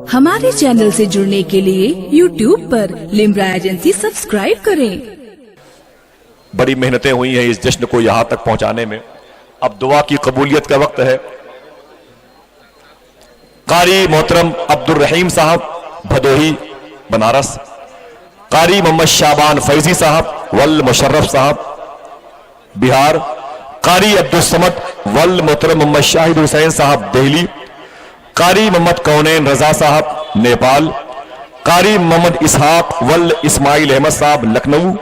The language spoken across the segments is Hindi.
हमारे चैनल से जुड़ने के लिए YouTube पर लिम्रा एजेंसी सब्सक्राइब करें। बड़ी मेहनतें हुई हैं इस जश्न को यहां तक पहुंचाने में। अब दुआ की कबूलियत का वक्त है। कारी मोहतरम अब्दुल रहीम साहब भदोही बनारस, कारी मोहम्मद शाबान फैजी साहब वल मुशर्रफ साहब बिहार, कारी अब्दुल समद वल मोहतरम मोहम्मद शाहिद हुसैन साहब दिल्ली, कारी मोहम्मद कौनैन रजा साहब नेपाल, कारी मोहम्मद इसहाक वल इस्माइल अहमद साहब लखनऊ,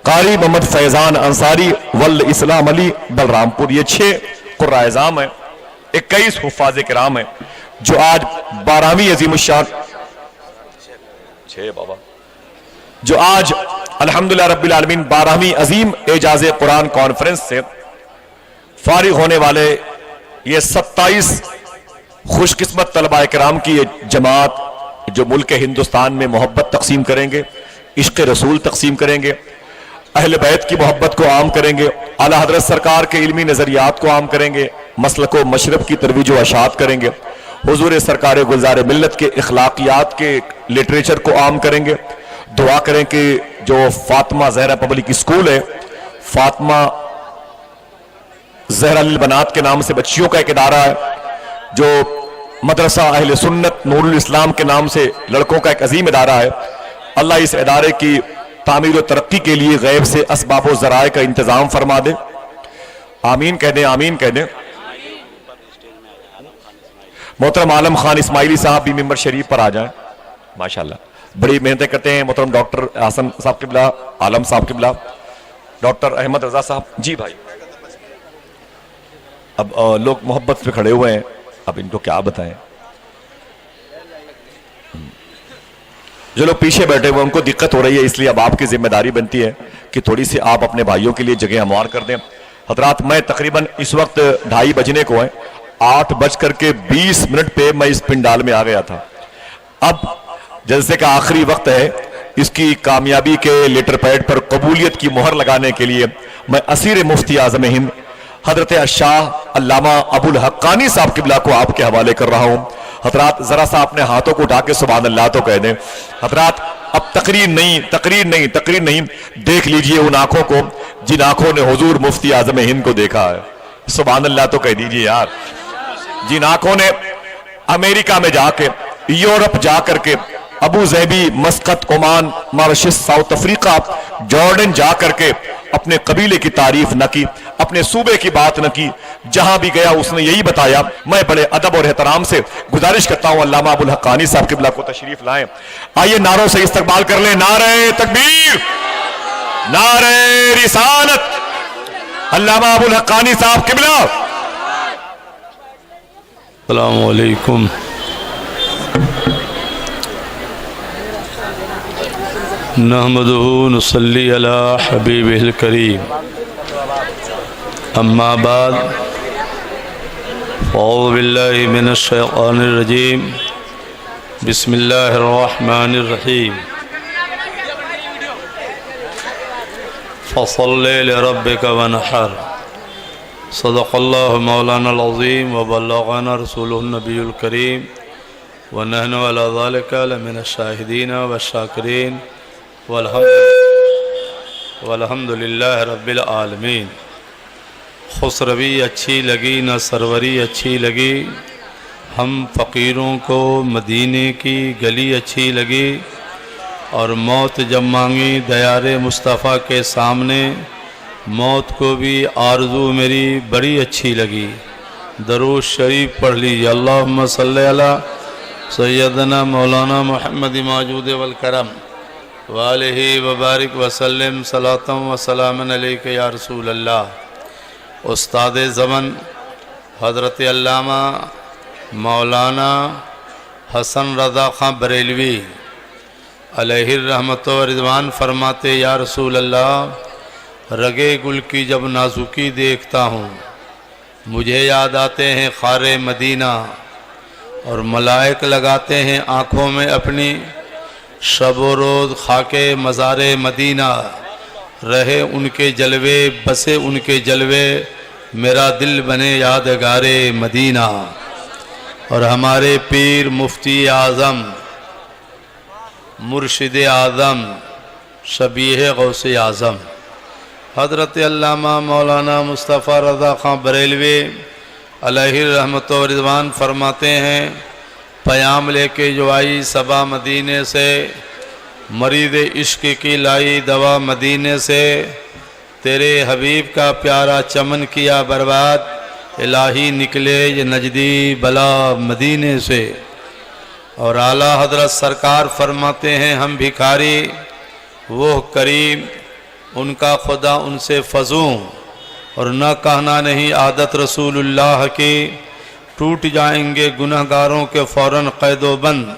कारी मोहम्मद फैजान अंसारी वल इस्लाम अली बलरामपुर। ये 6 कुर्राएज़ाम हैं, 21 हुफ़ाज़ किराम हैं जो आज 12वीं अज़ीमुश्शान 6 बाबा जो आज अल्हम्दुलिल्लाह रब्बिल आलमीन 12वीं अजीम एजाज़े कुरान कॉन्फ्रेंस से फारिग होने वाले ये 27 खुशकिस्मत तलबा किराम की ये जमात जो मुल्क हिंदुस्तान में मोहब्बत तकसीम करेंगे, इश्क़ रसूल तकसीम करेंगे, अहले बैत की मोहब्बत को आम करेंगे, आला हज़रत सरकार के इल्मी नज़रियात को आम करेंगे, मसलक व मशरब की तरवीज व अशात करेंगे, हुजूर सरकार गुलजार मिल्लत के इखलाकियात के लिटरेचर को आम करेंगे। दुआ करें कि जो फातिमा ज़हरा पब्लिक स्कूल है, फातिमा ज़हरा लिल बनात के नाम से बच्चियों का एक इदारा है, जो मदरसा अहले सुन्नत नूरुल इस्लाम के नाम से लड़कों का एक अजीम इदारा है, अल्लाह इस इदारे की तामीर और तरक्की के लिए गैब से असबाब व ज़राए का इंतजाम फरमा दे। आमीन कह दें, आमीन कह दें। मोहतरम आलम खान इस्माइली साहब भी मिंबर शरीफ पर आ जाएं। माशाल्लाह बड़ी मेहनतें करते हैं। मोहतरम डॉक्टर हसन साहब किबला, आलम साहब किबला, डॉक्टर अहमद रजा साहब जी भाई। अब लोग मोहब्बत पे खड़े हुए हैं, अब इनको क्या बताएं। जो लोग पीछे बैठे हुए उनको दिक्कत हो रही है, इसलिए अब आपकी जिम्मेदारी बनती है कि थोड़ी सी आप अपने भाइयों के लिए जगह हमवार कर दें। हजरात, मैं तकरीबन इस वक्त 2:30 बजने को है, 8:20 पे मैं इस पिंडाल में आ गया था। अब जलसे का आखिरी वक्त है, इसकी कामयाबी के लेटर पैड पर कबूलियत की मोहर लगाने के लिए मैं असीर मुफ्ती आज़म हिंद हजरत शाह अल्लामा अबुल हक्कानी साहब किबला को आपके हवाले कर रहा हूं। हजरात जरा सा अपने हाथों को उठा के सुभान अल्लाह तो कह दें। हजरात अब तकरीर नहीं, देख लीजिए उन आंखों को जिन आंखों ने हुजूर मुफ्ती आज़म हिंद को देखा है। सुभान अल्लाह तो कह दीजिए यार। जिन आंखों ने अमेरिका में जाके, यूरोप जाकर के, Abu Dhabi, Muscat, Oman, Mauritius, South Africa, Jordan जाकर के अपने कबीले की तारीफ न की, अपने सूबे की बात न की, जहां भी गया उसने यही बताया। मैं बड़े अदब और एहतराम से गुजारिश करता हूं अल्लामा अबुल हक्कानी साहब किबला को तशरीफ लाएं। आइए नारों से इस्तकबाल कर लें। नारे तकबीर, नारे रिसालत, अल्लामा अबुल हक्कानी साहब किबला। अस्सलामु अलैकुम। नहमदुहु नुसल्ली अला हबीबिल करीम, अम्मा बाद, औज़ु बिल्लाहि मिनश शैतानिर रजीम, बिस्मिल्लाहिर रहमानिर रहीम। फसल्लि लिरब्बिका वनहर, सदक़ल्लाहु मौलाना अज़ीम व बल्लग़ना रसूलुहुन नबियुल करीम व नहनु अला ज़ालिका लमिनश शाहिदीन व शाकिरीन वल्हम्दुलिल्लाह रब्बिल आलमीन। खुसरवी अच्छी लगी न सरवरी अच्छी लगी, हम फ़कीरों को मदीने की गली अच्छी लगी, और मौत जब मांगी दयारे मुस्तफ़ा के सामने, मौत को भी आरज़ू मेरी बड़ी अच्छी लगी। दरूद शरीफ पढ़ लीजिए। अल्लाहुम्मा सल्ली अला सय्यदना मौलाना मुहम्मद मौजूद वल करम वालिही वबारिक वसल्लम सलातम व सलामन अलैका या रसूल अल्लाह। उस्ताद ज़मन हज़रत अल्लामा मौलाना हसन रज़ा ख़ान बरेलवी अलैहि रहमत व रिज़वान फरमाते, या रसूल अल्लाह, रगे गुल की जब नाजुकी देखता हूँ मुझे याद आते हैं खारे मदीना, और मलाइक लगाते हैं आँखों में अपनी, शब रोज़ खाके मज़ारे मदीना, रहे उनके जलवे बसे उनके जलवे, मेरा दिल बने यादगारे मदीना। और हमारे पीर मुफ्ती आज़म मुर्शिद आज़म शबीह गौसे आज़म हज़रत अल्लामा मौलाना मुस्तफ़ा रज़ा ख़ान बरेलवी अलैहि रहमत व रिज़वान फरमाते हैं, पयाम लेके जो आई सबा मदीने से, मरीद इश्क की लाई दवा मदीने से, तेरे हबीब का प्यारा चमन किया बर्बाद, इलाही निकले ये नजदी बला मदीने से। और आला हजरत सरकार फरमाते हैं, हम भिखारी वो करीम उनका खुदा उनसे फजूं, और न कहना नहीं आदत रसूलुल्लाह की, टूट जाएंगे गुनहगारों के फौरन कैदो बंद,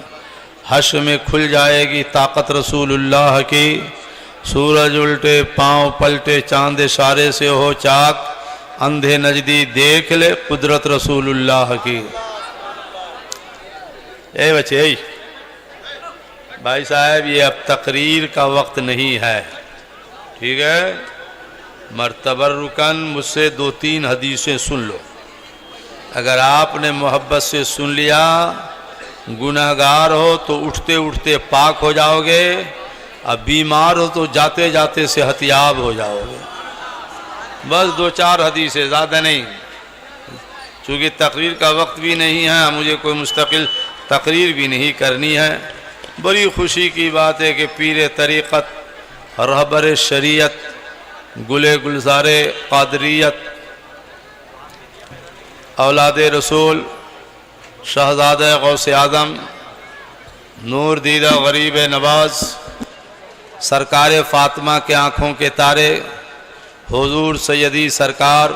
हश्र में खुल जाएगी ताकत रसूलुल्लाह की, सूरज उल्टे पांव पलटे चांद इशारे से हो चाक, अंधे नजदी देख ले कुदरत रसूलुल्लाह की। ए बच्चे भाई साहब, ये अब तकरीर का वक्त नहीं है, ठीक है। मर्तबरुकन मुझसे 2-3 हदीसें सुन लो। अगर आपने मोहब्बत से सुन लिया, गुनहगार हो तो उठते उठते पाक हो जाओगे, अब बीमार हो तो जाते जाते सेहतियाब हो जाओगे। बस 2-4 हदीसें, ज़्यादा नहीं, चूँकि तकरीर का वक्त भी नहीं है, मुझे कोई मुस्तकिल तकरीर भी नहीं करनी है। बड़ी खुशी की बात है कि पीर तरीक़त, रहबर शरीयत, गुले गुलजारे क़ादरियत, औलाद रसूल, शहज़ादा गौसे आज़म, नूर दीदा गरीब नवाज, सरकार फ़ातिमा के आँखों के तारे, हुजूर सैयदी सरकार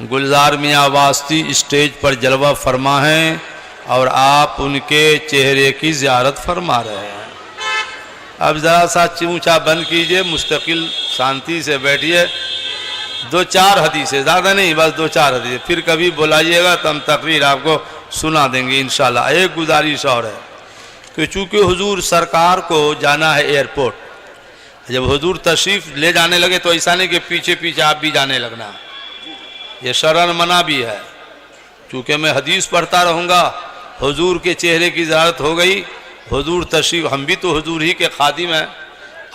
गुलजार मियाँ वास्ती स्टेज पर जलवा फरमा हैं, और आप उनके चेहरे की ज़ियारत फरमा रहे हैं। अब ज़रा सा ऊँचा बंद कीजिए, मुस्तकिल शांति से बैठिए। 2-4 हदीसें, ज़्यादा नहीं, बस 2-4 हदीसें, फिर कभी बुलाइएगा तो हम तकरीर आपको सुना देंगे इंशाल्लाह। एक गुजारिश और है कि चूँकि हुजूर सरकार को जाना है एयरपोर्ट, जब हुजूर तशरीफ़ ले जाने लगे तो ऐसा नहीं कि पीछे पीछे आप भी जाने लगना, ये शरन मना भी है। चूँकि मैं हदीस पढ़ता रहूँगा, हुजूर के चेहरे की ज़ियारत हो गई, हुजूर तशरीफ़, हम भी तो हुजूर ही के खादिम हैं।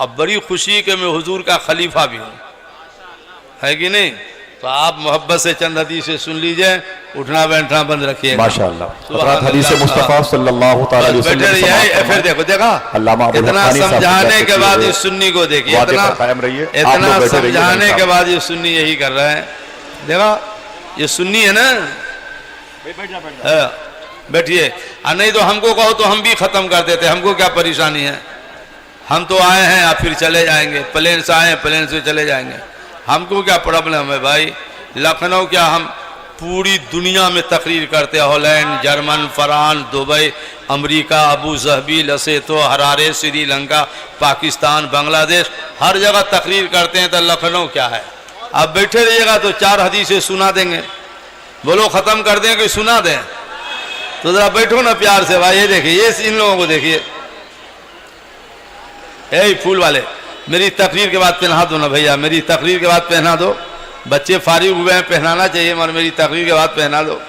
अब बड़ी खुशी कि मैं हुजूर का खलीफा भी हूँ, है कि नहीं। तो आप मोहब्बत से चंद हदीसें सुन लीजिए, उठना बैठना बंद रखिए माशाअल्लाह। हदीस मुस्तफ़ा सल्लल्लाहु अलैहि वसल्लम, फिर देखो इतना समझाने के बाद इस सुन्नी को देखिए, इतना समझाने के बाद ये सुन्नी यही कर रहे हैं। देखो ये सुन्नी है ना, बैठिए। नहीं तो हमको कहो तो हम भी ख़त्म कर देते, हमको क्या परेशानी है। हम तो आए हैं, आप फिर चले जाएंगे, प्लेन से आए हैं, प्लेन से चले जाएंगे, हमको क्या प्रॉब्लम है भाई। लखनऊ क्या, हम पूरी दुनिया में तकरीर करते हैं, Holland, German, France, Dubai, America, Abu Dhabi, Lesotho, Harare, Sri Lanka, Pakistan, Bangladesh, हर जगह तकरीर करते हैं। तो लखनऊ क्या है। आप बैठे रहिएगा तो 4 हदीसें सुना देंगे। बोलो ख़त्म कर दें कि सुना दें? तो ज़रा बैठो ना प्यार से भाई। ये देखिए, ये इन लोगों को देखिए, ए फूल वाले, मेरी तकरीर के बाद पहना दो ना भैया, मेरी तकरीर के बाद पहना दो। बच्चे फारिग हुए हैं, पहनाना चाहिए, मगर मेरी तकरीर के बाद पहना दो।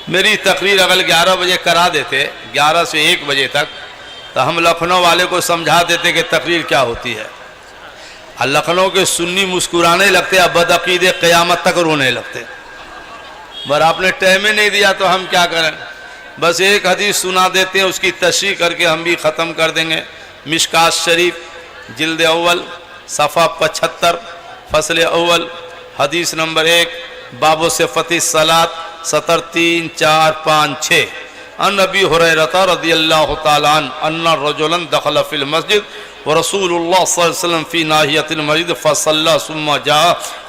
मेरी तकरीर अगर 11 बजे करा देते, 11 से 1 बजे तक, तो हम लखनऊ वाले को समझा देते कि तकरीर क्या होती है। और लखनऊ के सुन्नी मुस्कुराने लगते, अब बदअकीदे क़यामत तक रोने लगते। पर आपने टाइम ही नहीं दिया तो हम क्या करें। बस एक हदीस सुना देते हैं, उसकी तशरीह करके हम भी ख़त्म कर देंगे। मिशकात शरीफ जिल्द अव्वल सफ़ा 75 फसल अव्वल हदीस नंबर 1 बाबो से फ़ती सलात 70 3 4 5 6 अन अबी हुरैरा रज़ियल्लाहु तआला अन्ना रजुलन दखल फिल मस्जिद व रसूलुल्लाह सल्लल्लाहु अलैहि वसल्लम फी नाहियतिल मस्जिद फसल्ला सुम्मा जा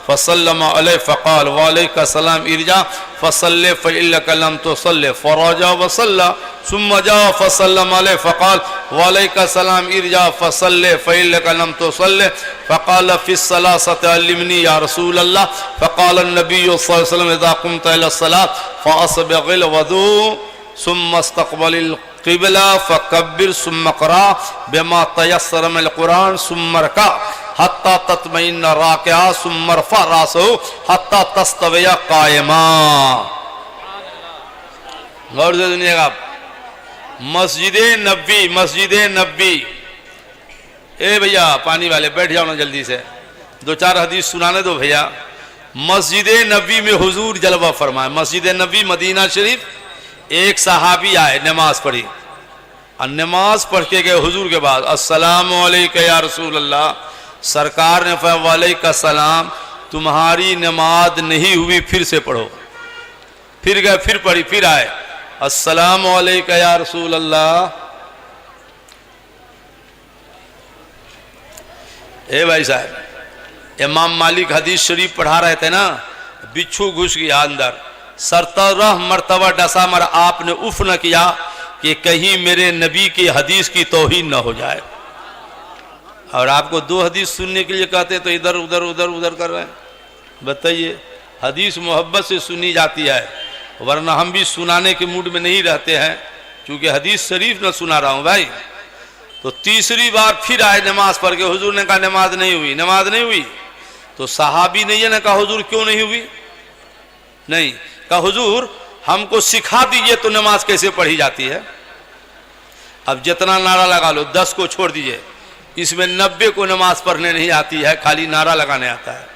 फसल्लम अलैहि फ़क़ाल व अलैका सलाम इरजा फसल्ले फ़इन्नका लम तुसल्लि फ़रजा वसल्ला सुम्मा जा फसल्लम अलैहि फ़क़ाल व अलैका सलाम इरजा फसल्ले फ़इन्नका लम तुसल्लि फ़क़ाल फ़िस्सलासति अल्लिमनी या रसूलल्लाह फ़क़ाल अन्नबी सल्लल्लाहु अलैहि वसल्लम इज़ा क़ुमत इला सलात फ़अस्बिग़िल वज़ू सुम्मा इस्तक़बिल क़िबला फ़कब्बिर सुम्मा क़रा बिमा तयस्सर मिनल क़ुरान सुम्मा रका हत्ता तत्मइन्ना राकिआ सुम्मा रफ़अ रासहु हत्ता तस्तविया क़ाइमा। गौर से सुनिएगा आप, मस्जिद नबी। ए भैया पानी वाले बैठ जाओ ना जल्दी से, दो चार हदीस सुनाने दो भैया। मस्जिद नबी में हुजूर जलवा फरमाए। मस्जिद नबी मदीना शरीफ, एक सहाबी आए, नमाज पढ़ी और नमाज पढ़ के गए हुजूर के बाद, अस्सलामु अलैका या रसूल अल्लाह। सरकार ने फरमाया वालेका सलाम, तुम्हारी नमाज नहीं हुई, फिर से पढ़ो। फिर गए, फिर पढ़ी, फिर आए, अस्सलामु अलैका या रसूल अल्लाह। ए भाई साहब, इमाम मालिक हदीस शरीफ पढ़ा रहे थे ना, बिच्छू घुस गया अंदर, 17 मरतबा डसा, मगर आपने उफ न किया कि कहीं मेरे नबी की हदीस की तौहीन न हो जाए। और आपको 2 हदीस सुनने के लिए कहते तो इधर उधर उधर उधर कर रहे हैं। बताइए, हदीस मोहब्बत से सुनी जाती है, वरना हम भी सुनाने के मूड में नहीं रहते हैं, क्योंकि हदीस शरीफ न सुना रहा हूं भाई। तो तीसरी बार फिर आए नमाज पढ़ के, हुजूर ने कहा नमाज नहीं हुई, नमाज नहीं हुई। तो सहाबी ने ये ना कहा हुजूर क्यों नहीं हुई, नहीं कहा हुजूर हमको सिखा दीजिए तो नमाज कैसे पढ़ी जाती है। अब जितना नारा लगा लो, 10 को छोड़ दीजिए, इसमें 90 को नमाज पढ़ने नहीं आती है, खाली नारा लगाने आता है।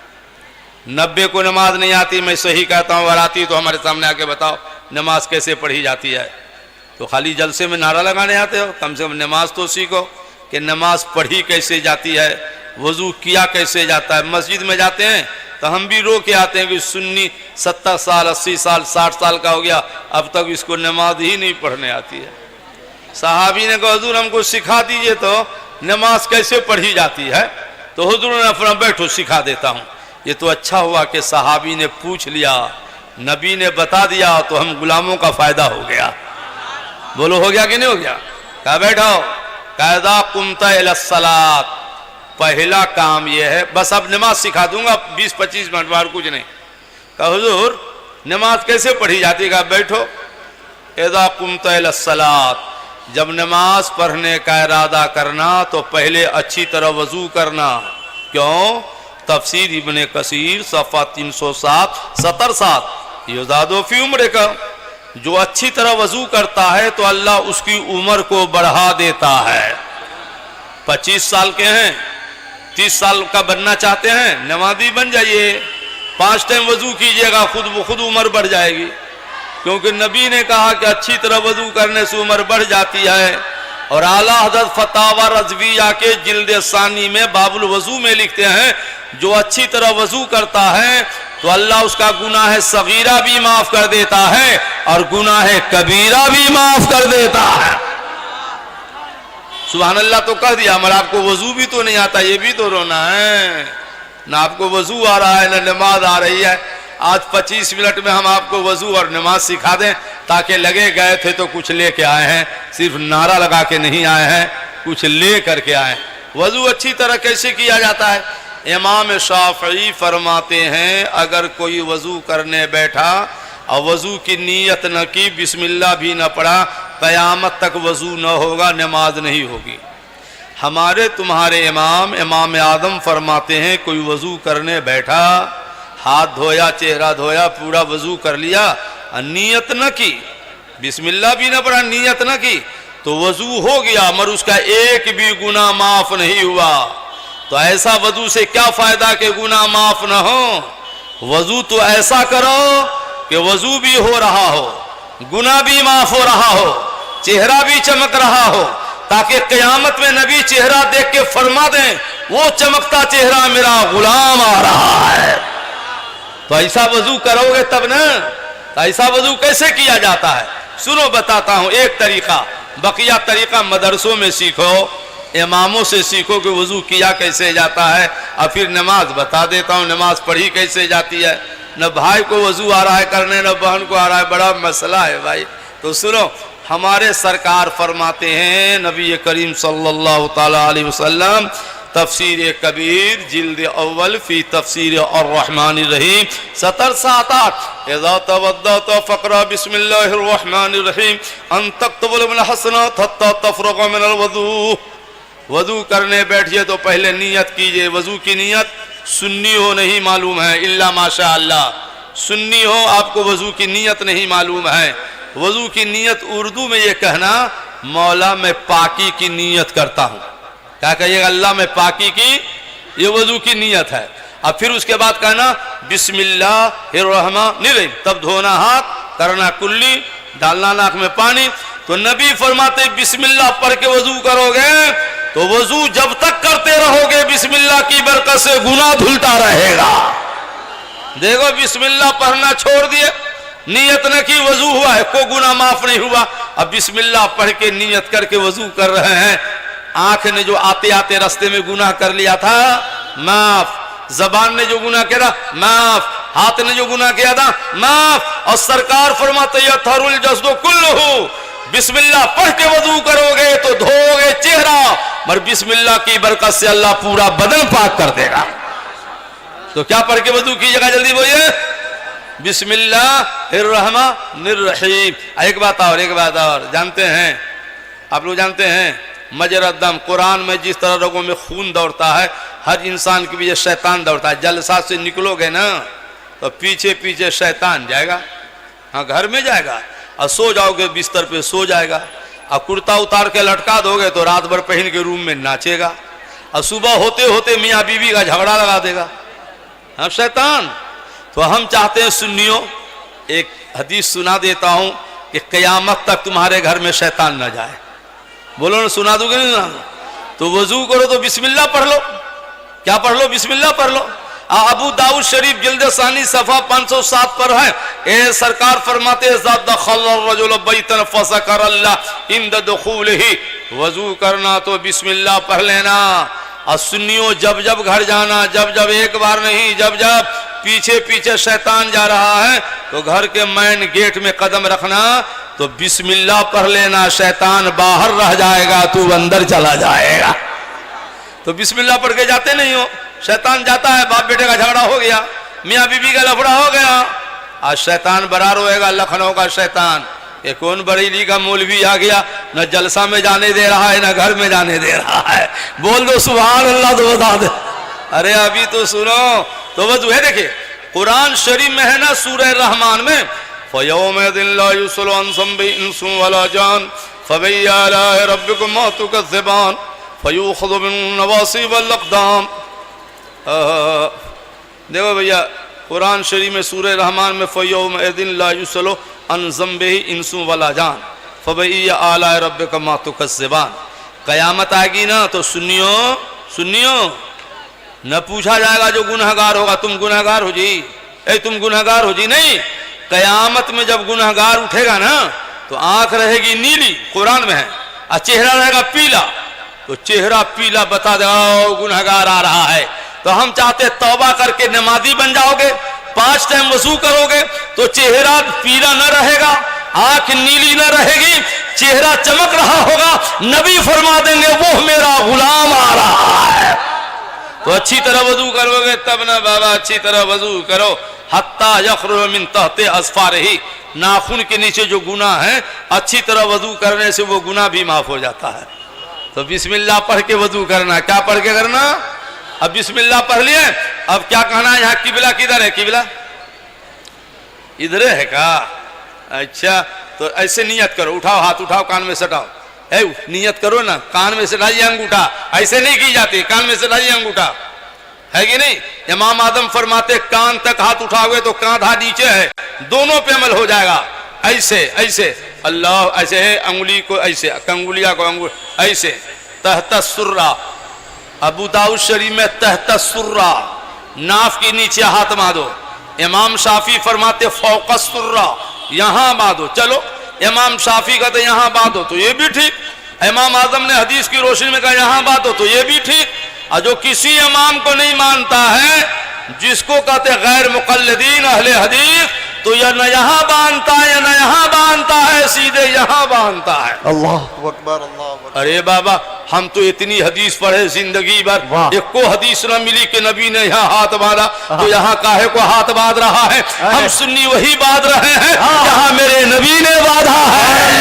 90 को नमाज नहीं आती, मैं सही कहता हूँ, अगर आती तो हमारे सामने आके बताओ नमाज कैसे पढ़ी जाती है। तो खाली जलसे में नारा लगाने आते हो, कम से कम नमाज तो सीखो कि नमाज पढ़ी कैसे जाती है, वजू किया कैसे जाता है। मस्जिद में जाते हैं तो हम भी रो के आते हैं कि सुन्नी 70 साल 80 साल 60 साल का हो गया, अब तक इसको नमाज ही नहीं पढ़ने आती है। सहाबी ने कहा हुजूर हमको सिखा दीजिए तो नमाज कैसे पढ़ी जाती है। तो हुजूर ने अपना बैठो सिखा देता हूँ। ये तो अच्छा हुआ कि सहाबी ने पूछ लिया, नबी ने बता दिया, तो हम गुलामों का फायदा हो गया। बोलो हो गया कि नहीं हो गया। कहा बैठो, कायदा कुमता इलस्सलात, पहला काम यह है, बस अब नमाज सिखा दूंगा 20-25 मिनट बाद, कुछ नहीं। कहा हुजूर नमाज कैसे पढ़ी जाती है। कहा बैठो, इज़ा कुमता इलस्सलात, जब नमाज पढ़ने का इरादा करना तो पहले अच्छी तरह वजू करना। क्यों, तफसीर इब्ने कसीर सफ़ा 307 77, युज़ादु फी उम्र का, जो अच्छी तरह वजू करता है तो अल्लाह उसकी उम्र को बढ़ा देता है। 25 साल के हैं, 30 साल का बनना चाहते हैं, नमाजी बन जाइए, 5 टाइम वजू कीजिएगा, खुद उम्र बढ़ जाएगी। क्योंकि नबी ने कहा कि अच्छी तरह वजू करने से उम्र बढ़ जाती है। और आला हज़रत फतावा रज़विया के जिल्द सानी में बाबुल वजू में लिखते हैं, जो अच्छी तरह वजू करता है तो अल्लाह उसका गुनाह सगीरा भी माफ कर देता है और गुनाह कबीरा भी माफ कर देता है। सुभान अल्लाह तो कह दिया, मगर आपको वजू भी तो नहीं आता, ये भी तो रोना है। ना आपको वजू आ रहा है, ना नमाज आ रही है। आज 25 मिनट में हम आपको वजू और नमाज सिखा दें, ताकि लगे गए थे तो कुछ लेके आए हैं, सिर्फ नारा लगा के नहीं आए हैं, कुछ ले करके आए। वजू अच्छी तरह कैसे किया जाता है। इमाम शाफई फरमाते हैं, अगर कोई वजू करने बैठा और वजू की नीयत न की, बिस्मिल्लाह भी न पढ़ा, क़यामत तक वजू न होगा, नमाज नहीं होगी। हमारे तुम्हारे इमाम आदम फरमाते हैं, कोई वजू करने बैठा, हाथ धोया, चेहरा धोया, पूरा वजू कर लिया, नीयत न की, बिस्मिल्लाह भी न पढ़ा, नीयत न की, तो वजू हो गया, मगर उसका एक भी गुनाह माफ नहीं हुआ। तो ऐसा वजू से क्या फायदा कि गुनाह माफ न हो। वजू तो ऐसा करो कि वजू भी हो रहा हो, गुनाह भी माफ हो रहा हो, चेहरा भी चमक रहा हो, ताकि क़यामत में नबी चेहरा देख के फरमा दें, वो चमकता चेहरा मेरा गुलाम आ रहा है। तो ऐसा वजू करोगे तब ना। तो ऐसा वजू कैसे किया जाता है, सुनो बताता हूं एक तरीका। बकिया तरीका मदरसों में सीखो, इमामों से सीखो कि वजू किया कैसे जाता है, और फिर नमाज बता देता हूं नमाज पढ़ी कैसे जाती है। न भाई को वजू आ रहा है करने, न बहन को आ रहा है, बड़ा मसला है भाई। तो सुनो, हमारे सरकार फरमाते हैं, नबी करीम सल्लल्लाहु ताला अलैहि वसल्लम, तफसीर कबीर जिल्द अव्वल फी तफसीर अर्रहमानिर रहीम 77-8, इज़ा तवद्दत फ़क़रा बिस्मिल्लाहिर रहमानिर रहीम अन तक़्तबुल मिनल हसनात हत्ता तफ़रग़ मिनल वज़ू। वज़ू करने बैठिए तो पहले नियत कीजिए। वज़ू की नियत सुन्नी हो नहीं मालूम है, इल्ला माशा अल्लाह, सुन्नी हो आपको वज़ू की नियत नहीं मालूम है, वजू की नीयत उर्दू में ये कहना, मौला मैं पाकी की नीयत करता हूं। क्या कहिएगा? अल्लाह मैं पाकी की, ये वजू की नीयत है। अब फिर उसके बाद कहना बिस्मिल्लाहिर्रहमानिर्रहीम, तब धोना हाथ, करना कुल्ली, डालना नाक में पानी। तो नबी फरमाते बिस्मिल्लाह पढ़ के वजू करोगे तो वजू जब तक करते रहोगे बिस्मिल्लाह की बरकत से गुनाह धुलता रहेगा। देखो बिस्मिल्लाह पढ़ना छोड़ दिए, नियत न की, वजू हुआ है, कोई गुनाह माफ नहीं हुआ। अब बिस्मिल्लाह पढ़ के नियत करके वजू कर रहे हैं। आंख ने जो आते आते रास्ते में गुनाह कर लिया था माफ, जबान ने जो गुनाह किया था माफ, हाथ ने जो गुनाह किया था माफ। और सरकार फरमाते यथरुल जस्दु कुल्लुहु, बिस्मिल्लाह पढ़ के वजू करोगे तो धोगे चेहरा, मगर बिस्मिल्लाह की बरकत से अल्लाह पूरा बदन पाक कर देगा। तो क्या पढ़ के वजू कीजिएगा? जल्दी बोलिए बिस्मिल्लाहिर्रहमानिर्रहीम। एक बात और जानते हैं, आप लोग जानते हैं मजरद दम, कुरान में जिस तरह लोगों में खून दौड़ता है, हर इंसान के पीछे शैतान दौड़ता है। जलसा से निकलोगे ना तो पीछे पीछे शैतान जाएगा, हाँ घर में जाएगा, और सो जाओगे बिस्तर पे सो जाएगा, और कुर्ता उतार के लटका दोगे तो रात भर पहन के रूम में नाचेगा, और सुबह होते होते मियाँ बीवी का झगड़ा लगा देगा, हाँ शैतान। तो हम चाहते हैं सुन्नियों, एक हदीस सुना देता हूं कि कयामत तक तुम्हारे घर में शैतान ना जाए। बोलो ना, सुना दूंगे नहीं सुना? तो वजू करो तो बिस्मिल्लाह पढ़ लो। क्या पढ़ लो? बिस्मिल्लाह पढ़ लो। अबू दाऊद शरीफ जिल्द सानी सफा 507 पर है, ए सरकार फरमाते वजू करना तो बिस्मिल्लाह पढ़ लेना। और सुन्नियों, जब जब घर जाना, जब जब एक बार नहीं, जब जब पीछे पीछे शैतान जा रहा है तो घर के मेन गेट में कदम रखना तो बिस्मिल्लाह पढ़ लेना, शैतान बाहर रह जाएगा, तू अंदर चला जाएगा। तो बिस्मिल्लाह पढ़ के जाते नहीं हो, शैतान जाता है, बाप बेटे का झगड़ा हो गया, मियाँ बीबी का लफड़ा हो गया, आज शैतान बरार होएगा, लखनऊ का शैतान। ये कौन बरेली का मौलवी आ गया, न जलसा में जाने दे रहा है न घर में जाने दे रहा है। बोल दो सुभान अल्लाह तो बता दे। अरे अभी तो सुनो, तो वजू है। देखिए कुरान शरीफ में है ना, सूरह रहमान में फयौमइदिन ला युस्अलु अन ज़म्बि इंसुन वला जान फबअय्यि आलाइ रब्बिकुमा तुकज़्ज़िबान फयूख़ज़ु बिन नवासी वल अक़दाम। देखो भैया कुरान शरीफ में सूरह रहमान में फयौमइदिन ला युस्अलु अन ज़म्बि इंसुन वला जान फबअय्यि आलाइ रब्बिकुमा तुकज़्ज़िबान। कयामत आएगी ना तो सुनियो न पूछा जाएगा जो गुनहगार होगा, तुम गुनहगार हो जी, तुम गुनहगार हो जी, नहीं। कयामत में जब गुनहगार उठेगा ना तो आंख रहेगी नीली, कुरान में है, और चेहरा रहेगा पीला, तो चेहरा पीला बता देगा गुनहगार आ रहा है। तो हम चाहते तौबा करके नमाजी बन जाओगे, 5 टाइम वजू करोगे तो चेहरा पीला न रहेगा, आंख नीली न रहेगी, चेहरा चमक रहा होगा, नबी फरमा देंगे वो मेरा गुलाम आ रहा है। तो अच्छी तरह वजू करोगे तब ना बाबा, अच्छी तरह वजू करो। हत्ता यखरुज मिन तहते अस्फारिही, नाखून के नीचे जो गुनाह है अच्छी तरह वजू करने से वो गुनाह भी माफ हो जाता है। तो बिस्मिल्लाह पढ़ के वजू करना। क्या पढ़ के करना? अब बिस्मिल्लाह पढ़ लिए, अब क्या कहना है? यहाँ किबला किधर है? किबला इधर है का? अच्छा, तो ऐसे नियत करो, उठाओ हाथ, उठाओ कान में सटाओ, है नियत करो ना, कान में से लाइए अंगूठा, ऐसे नहीं की जाती, कान में से लाइए अंगूठा, है कि नहीं? इमाम आदम फरमाते कान तक हाथ उठाओगे तो कांधा नीचे है, दोनों पे अमल हो जाएगा। ऐसे ऐसे अल्लाह, ऐसे है अंगुली को ऐसे, कंगुलिया को अंगुल ऐसे, तहत सुर्रा। अबू दाऊद शरीफ में तहत सुर्रा, नाफ के नीचे हाथ बांधो। इमाम शाफी फरमाते फौक सुर्रा, यहां बांधो। चलो इमाम शाफी का तो यहां बांधो तो ये भी ठीक, इमाम आजम ने हदीस की रोशनी में कहा यहां बांधो तो ये भी ठीक। और जो किसी इमाम को नहीं मानता है, जिसको कहते गैर मुकल्लिदीन अहले हदीस, तो या न यहाँ बांधता है या न यहाँ बांधता है, सीधे यहाँ बांधता है। अल्लाह अकबर, अल्लाह अकबर। अरे बाबा हम तो इतनी हदीस पढ़े जिंदगी भर, एक को हदीस न मिली कि नबी ने यहाँ हाथ बांधा, तो यहाँ काहे को हाथ बांध रहा है? हम सुन्नी वही बांध रहे हैं जहाँ मेरे नबी ने बांधा है।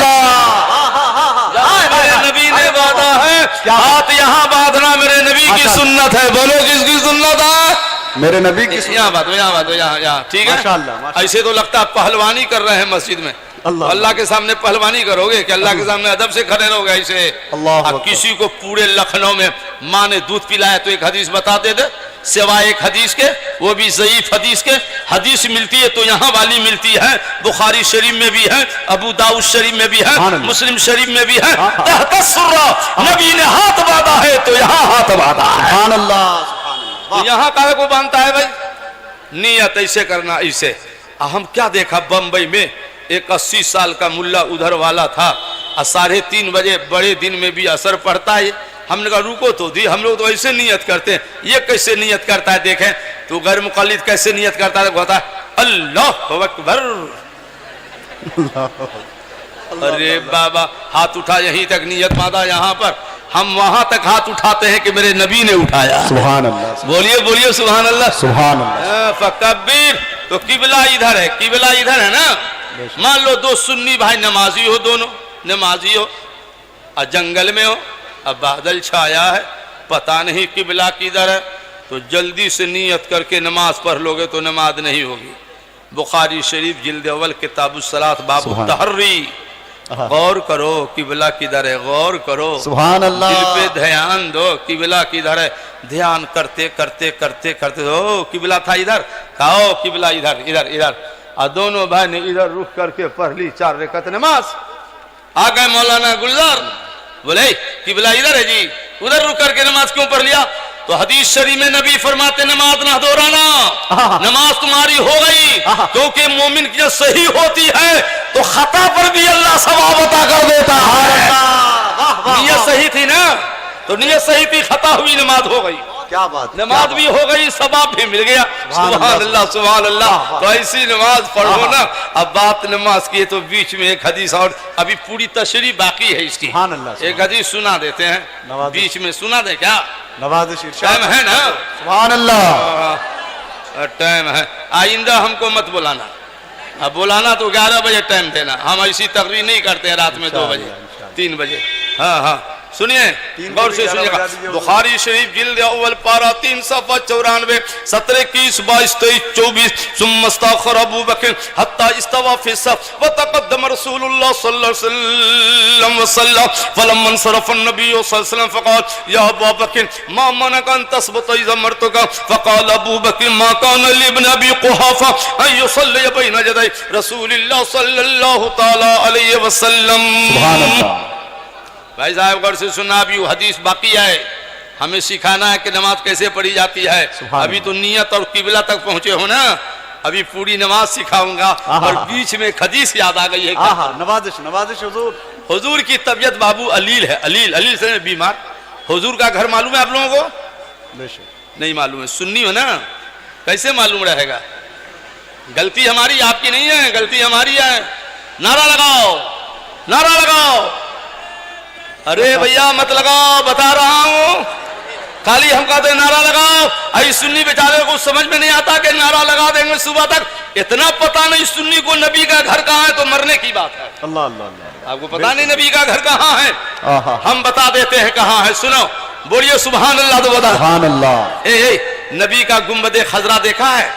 मेरे नबी ने बांधा है, हाथ यहाँ बांधना मेरे नबी की सुन्नत है। बोलो किसकी सुन्नत है? मेरे नबी की यहाँ बात हो, यहाँ बात हो, यहाँ ठीक है। माशाअल्लाह, माशाअल्लाह। ऐसे तो लगता है पहलवानी कर रहे हैं मस्जिद में। अल्लाह अल्लाह के सामने पहलवानी करोगे कि अल्लाह के सामने अदब से खड़े रहोगे ऐसे। अल्लाह अब अकबर। किसी को पूरे लखनऊ में माँ ने दूध पिलाया तो एक हदीस बताते थे, सिवाय एक हदीस के, वो भी ज़ईफ हदीस के। हदीस मिलती है तो यहाँ वाली मिलती है, बुखारी शरीफ में भी है, अबू दाऊद शरीफ में भी है, मुस्लिम शरीफ में भी है। नबी ने हाथ बांधा है तो यहाँ हाथ बांधा है। सुभान अल्लाह, सुभान अल्लाह। तो यहाँ काहे को बांधता है भाई? नियत ऐसे करना ऐसे। हम क्या देखा बम्बई में एक 80 साल का मुल्ला उधर वाला था, 3:30 बजे बड़े दिन में भी असर पड़ता है। हमने कहा रुको तो दी, हम लोग तो ऐसे नियत करते हैं, ये कैसे नियत करता है देखें तो गैर मुक़ल्लिद कैसे नियत करता है। कहता है अल्लाहु अकबर। अरे बाबा हाथ उठा, यहीं तक नियत बांधा, यहाँ पर हम वहां तक हाथ उठाते हैं कि मेरे नबी ने उठाया। सुभान अल्लाह, बोलिए बोलिए सुभान अल्लाह, सुभान अल्लाह। फकब्बिर। तो किबला इधर है, किबला इधर है ना। मान लो दो सुन्नी भाई नमाजी हो, दोनों नमाजी हो, और जंगल में हो, अब बादल छाया है, पता नहीं किबला किधर है, तो जल्दी से नियत करके नमाज पढ़ लोगे तो नमाज नहीं होगी। बुखारी शरीफ जिल्द अव्वल किताबुस सलात बाबु तहर्री। गौर करो किबला किधर है, गौर करो, सुभान अल्लाह। दिल पे ध्यान दो किबला किधर है। ध्यान करते करते करते करते ओ किबला था इधर, कहो किबला इधर इधर इधर। और दोनों भाई ने इधर रुक करके पढ़ ली 4 रकात नमाज। आ गए मौलाना गुलजार, बोले किबला इधर है जी, उधर रुक करके नमाज क्यों पढ़ लिया? तो हदीस शरीफ में नबी फरमाते नमाज ना दोहराना, नमाज तुम्हारी हो गई, क्योंकि मोमिन की जो सही होती है तो खता पर भी अल्लाह सवाब अता कर देता है। नियत सही थी ना, तो नियत सही थी, खता हुई नमाज हो गई, क्या बात, नमाज भी हो गई, सवाब भी मिल गया। सुभान अल्लाह सुभान अल्लाह। तो ऐसी नमाज पढ़ो ना। अब बात नमाज की है तो बीच में एक हदीस और, अभी पूरी तशरीह बाकी है इसकी, सुभान अल्लाह। एक हदीस सुना देते हैं, बीच में सुना दे क्या? नवाज़िश इरशाद। टाइम है ना? सुभान अल्लाह। टाइम है, आइंदा हमको मत बुलाना। अब बुलाना तो 11 बजे टाइम देना, हम ऐसी तकरीर नहीं करते हैं रात में 2 बजे 3 बजे। हाँ हाँ सुनिए, गौर से सुनिएगा। बुखारी शरीफ जिल्द अव्वल पारा 3 सफ़ा 94, 17, 21, 22, 23, 24। सुम्मस्ताखर अबू बकर हत्ता इस्तवा फी सफ व तक़द्दम रसूलुल्लाह सल्लल्लाहु अलैहि वसल्लम फलम्मा इंसरफ़ अन्नबी सल्लल्लाहु अलैहि वसल्लम फ़क़ाल या अबू बकर मा मनका अन तस्बत इज़ा अमरतुका फ़क़ाल अबू बकर मा कान लि इब्न अबी कुहाफ़ा अन युसल्ली बैन यदै रसूलिल्लाह सल्लल्लाहु तआला अलैहि वसल्लम। सुभान अल्लाह। भाई साहब गौर से सुनना, अभी वो हदीस बाकी है, हमें सिखाना है कि नमाज कैसे पढ़ी जाती है। अभी तो नियत और किबला तक पहुंचे हो ना, अभी पूरी नमाज सिखाऊंगा। और बीच में एक हदीस याद आ गई है। नवाजिश नवाजिश हुजूर। हुजूर की तबीयत बाबू अलील है, अलील अलील से बीमार। हुजूर का घर मालूम है आप लोगों को? नहीं मालूम है, सुन्नी हो ना, कैसे मालूम रहेगा? गलती हमारी, आपकी नहीं है, गलती हमारी है। नारा लगाओ, नारा लगाओ। अरे भैया मत लगाओ, बता रहा हूं, खाली हम कहते हैं नारा लगाओ। आई सुन्नी बेचारे को समझ में नहीं आता कि नारा लगा देंगे सुबह तक, इतना पता नहीं सुन्नी को नबी का घर कहाँ है, तो मरने की बात है। अल्लाह अल्लाह। आपको पता नहीं नबी का घर कहाँ है, हम बता देते हैं कहाँ है। सुनो, बोलिए सुभान अल्लाह। तो बता सुभान अल्लाह। नबी का गुम्बदे खजरा देखा है?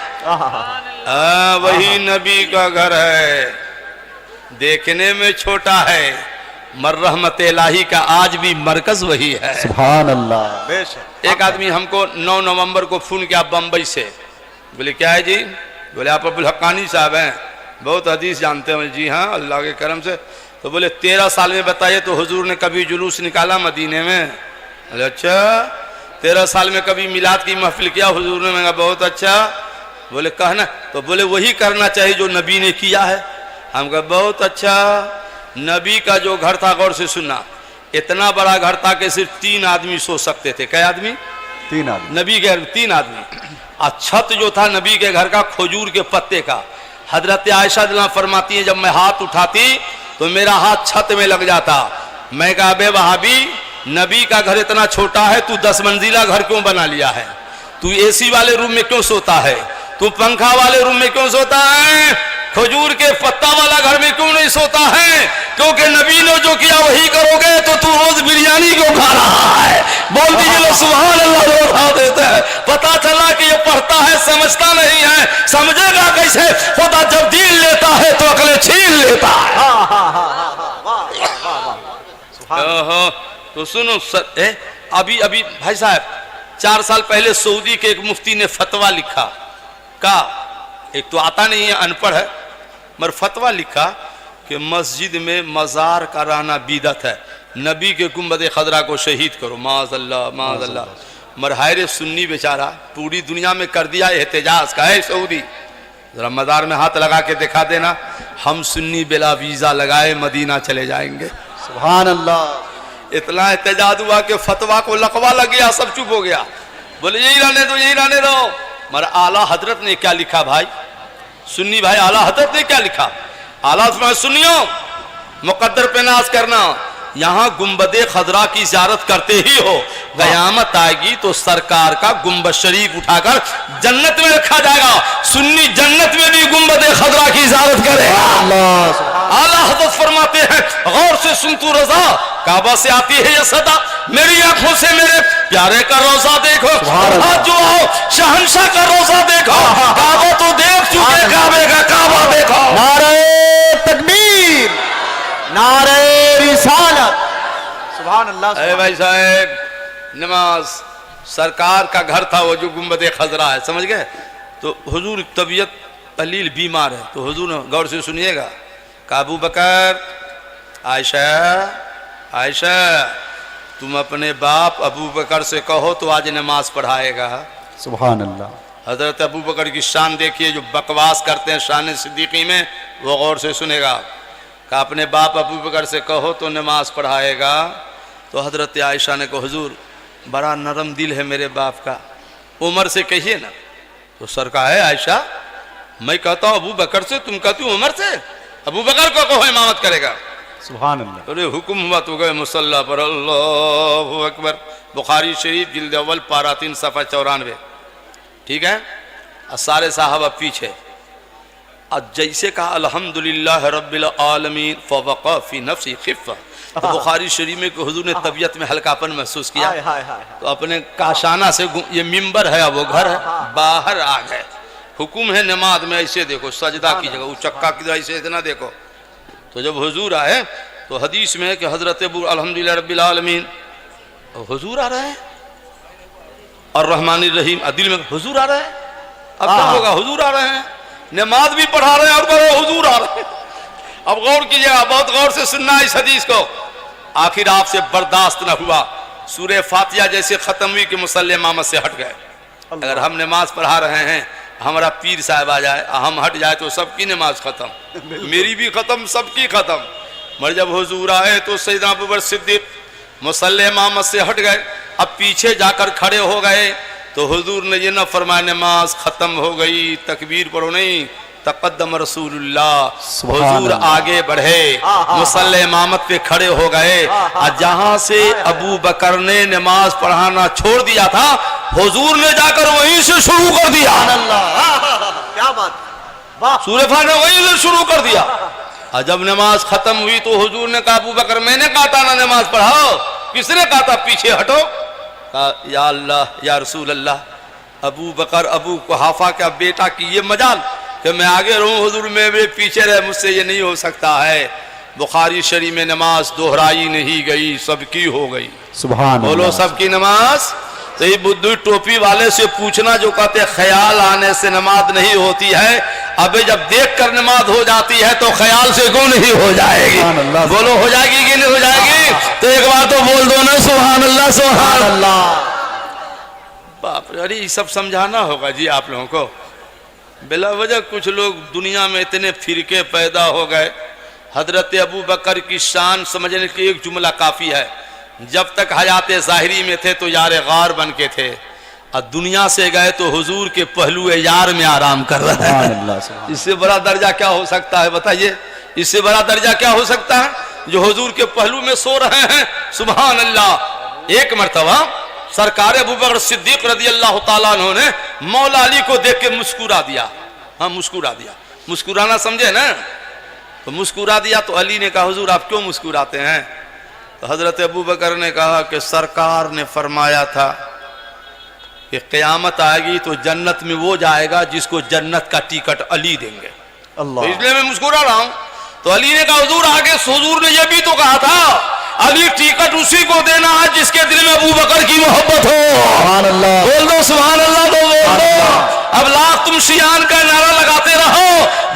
वही नबी का घर है, देखने में छोटा है, मर रहमत इलाही का आज भी मरकज वही है। सुभान अल्लाह। एक आदमी हमको 9 नवंबर को फोन किया बम्बई से, बोले क्या है जी? बोले आप अब्दुल हक्कानी साहब हैं, बहुत हदीस जानते हैं। जी हाँ अल्लाह के करम से। तो बोले 13 साल में बताइए तो हुजूर ने कभी जुलूस निकाला मदीने में? बोले अच्छा। 13 साल में कभी मिलाद की महफिल किया हुजूर ने? मैं बहुत अच्छा। बोले कहना, तो बोले वही करना चाहिए जो नबी ने किया है। हम कहा बहुत अच्छा। नबी का जो घर था, गौर से सुनना, इतना बड़ा घर था कि सिर्फ 3 आदमी सो सकते थे। क्या आदमी? 3 आदमी। नबी के 3 आदमी। और छत जो था नबी के घर का खजूर के पत्ते का। हजरत आयशा दिला फरमाती है जब मैं हाथ उठाती तो मेरा हाथ छत में लग जाता। मैं कहा बे वहाबी, नबी का घर इतना छोटा है, तू 10 मंजिला घर क्यों बना लिया है? तू एसी वाले रूम में क्यों सोता है? तू पंखा वाले रूम में क्यों सोता है? खजूर के पत्ता वाला घर में क्यों नहीं सोता है? क्योंकि नबी ने जो किया वही करोगे तो तू रोज बिरयानी क्यों खा रहा है? बोल दीजिए लोग सुभान अल्लाह जो उठा देते हैं। पता चला कि ये पढ़ता है समझता नहीं है, समझेगा कैसे? खुदा जब दीन लेता है तो अकले छीन लेता है। ओहो, तो सुनो अभी अभी भाई साहब 4 साल पहले सऊदी के एक मुफ्ती ने फतवा लिखा का, एक तो आता नहीं है अनपढ़ है, मगर फतवा लिखा कि मस्जिद में मज़ार का रहना बिदअत है, नबी के गुंबद खदरा को शहीद करो। माज़अल्लाह माज़अल्लाह। मरहायर सुन्नी बेचारा पूरी दुनिया में कर दिया एहतजाज का है सऊदी। जरा मज़ार में हाथ लगा के दिखा देना, हम सुन्नी बिला वीज़ा लगाए मदीना चले जाएंगे। सुभान अल्लाह। इतना एहतजाज हुआ कि फतवा को लकवा लग गया, सब चुप हो गया, बोले यही रहने दो यही रहने दो। मगर आला हजरत ने क्या लिखा भाई, सुन्नी भाई आला हजरत ने क्या लिखा? आला सुनियो, मुकद्दर पे नाज करना, यहाँ गुंबदे खदरा की ज़ियारत करते ही हो, क़यामत आएगी तो सरकार का गुंबद शरीफ उठाकर जन्नत में रखा जाएगा। सुन्नी जन्नत में भी गुंबदे खदरा की ज़ियारत करेगा। आला हज़रत फरमाते हैं, गौर से सुन तू रज़ा, काबा से आती है ये सदा, मेरी आंखों से मेरे प्यारे का रोजा देखो, हाथ जो आओ शहंशाह का रोजा देखो, काबा तो देख चुके, काबे का काबा देखो। नारे तकबीर, नारे रिसालत। सुभान अल्लाह। अरे भाई साहब, नमाज सरकार का घर था वो जो गुंबद खजरा है, समझ गए? तो हुजूर तबीयत कलील बीमार है, तो हुजूर ने गौर से सुनिएगा, अबू बकर, आयशा आयशा तुम अपने बाप अबू बकर से कहो तो आज नमाज पढ़ाएगा। सुभान अल्लाह। हजरत अबू बकर की शान देखिए, जो बकवास करते हैं शान सिद्दीकी में, वो गौर से सुनेगा। कि अपने बाप अबू बकर से कहो तो नमाज पढ़ाएगा। तो हजरत आयशा ने कहा, हुजूर बड़ा नरम दिल है मेरे बाप का, उमर से कहिए ना। तो सर कहा है आयशा, मैं कहता हूँ अबू बकर से, तुम कहती हो उमर से, अबू बकर को कहो इमामत करेगा। सुभान अल्लाह। अरे हुक्म हुआ तो गए मुसल्ला पर, अल्लाहु अकबर। बुखारी शरीफ जिल्द अव्वल पारा 3 सफ़ा 94। ठीक है, और सारे साहबा पीछे। और जैसे कहा अल्हम्दुलिल्लाह रब्बिल आलमीन फवक़ा फी नफ्सी खिफ़्फ़ा, तो बुखारी शरीफ में हुजूर ने तबीयत में हल्कापन महसूस किया, तो अपने काशाना से, ये मिंबर है वो घर है, बाहर आ गए। हुक्म है नमाज में ऐसे देखो, सजदा की जगह वो चक्का की ऐसे इतना देखो। तो जब हुजूर आए तो हदीस में है कि हजरत अबू अल्हम्दुलिल्लाह रब्बिल आलमीन, हुजूर आ रहे हैं, और रहमानिर रहीम, दिल में हुजूर आ रहे हैं, अब क्या होगा? हुजूर आ रहे हैं, नमाज भी पढ़ा रहे हैं और कहो हुजूर आ रहे हैं। अब गौर कीजिएगा, बहुत गौर से सुनना इस हदीस को। आखिर आपसे बर्दाश्त न हुआ, सूरह फातिहा जैसे खत्म हुई कि मुसल्ले इमामत से हट गए। अगर हम नमाज पढ़ा रहे हैं, हमारा पीर साहब आ जाए, हम हट जाए तो सबकी नमाज खत्म, मेरी भी खत्म, सबकी खत्म। मगर जब हुजूर आए तो सैयदना अबू बकर सिद्दीक मुसल्ले इमामत से हट गए, अब पीछे जाकर खड़े हो गए। तो हुजूर ने ये न फरमाया नमाज खत्म हो गई, तकबीर पढ़ो नहीं, तक़द्दम रसूलुल्लाह, हुजूर आगे बढ़े, मुसल्ले इमामत पे खड़े हो गए। और जहां से अबू बकर ने नमाज पढ़ाना छोड़ दिया था, हुजूर ने जाकर वहीं से शुरू कर दिया। क्या बात, सूरह फातिहा वहीं से शुरू कर दिया। और जब नमाज खत्म हुई तो हुजूर ने कहा, अबू बकर मैंने कहा था ना नमाज पढ़ाओ, किसने कहा था पीछे हटो? कहा या अल्लाह या रसूल अल्लाह, अबू बकर अबू कुहाफा का बेटा की ये मजाल कि मैं आगे रहूं, हुजूर मेरे पीछे रहे, मुझसे ये नहीं हो सकता है। बुखारी शरीफ में नमाज दोहराई नहीं गई, सबकी हो गई। सुभान बोलो अल्लाह। सबकी नमाज। तो ये बुद्धू टोपी वाले से पूछना जो कहते ख्याल आने से नमाज नहीं होती है, अबे जब देख कर नमाज हो जाती है तो ख्याल से क्यों नहीं हो जाएगी? बोलो हो जाएगी कि नहीं हो जाएगी? तो एक बार तो बोल दो ना सुभान अल्लाह सुभान अल्लाह। बाप रे, अरे ये सब समझाना होगा जी आप लोगों को। बिला वजह कुछ लोग दुनिया में इतने फिरके पैदा हो गए। हजरत अबू बकर की शान समझने की एक जुमला काफ़ी है, जब तक हयात ज़ाहिरी में थे तो यार गार बन के थे, और दुनिया से गए तो हुजूर के पहलू यार में आराम कर रहे हैं। इससे बड़ा दर्जा क्या हो सकता है बताइए? इससे बड़ा दर्जा क्या हो सकता है? जो हुजूर के पहलू में सो रहे हैं। सुभान अल्लाह। एक मरतबा सरकार अबू बकर सिद्दीक रज़ी अल्लाह ताला अन्हु ने मौला अली को देख के मुस्कुरा दिया। हाँ मुस्कुरा दिया। मुस्कुराना समझे ना, तो मुस्कुरा दिया। तो अली ने कहा हुजूर आप क्यों मुस्कुराते हैं? तो हजरत अबू बकर ने कहा कि सरकार ने फरमाया था कि क़यामत आएगी तो जन्नत में वो जाएगा जिसको जन्नत का टिकट अली देंगे, तो इसलिए मैं मुस्कुरा रहा हूं। तो अली ने कहा हुजूर आगे हुजूर ने यह भी तो कहा था अली टिकट उसी को देना है जिसके दिल में अबू बकर की मोहब्बत हो। सुभान अल्लाह, बोल दो सुभान अल्लाह, तो बोल दो। अब लाख तुम शियान का नारा लगाते रहो,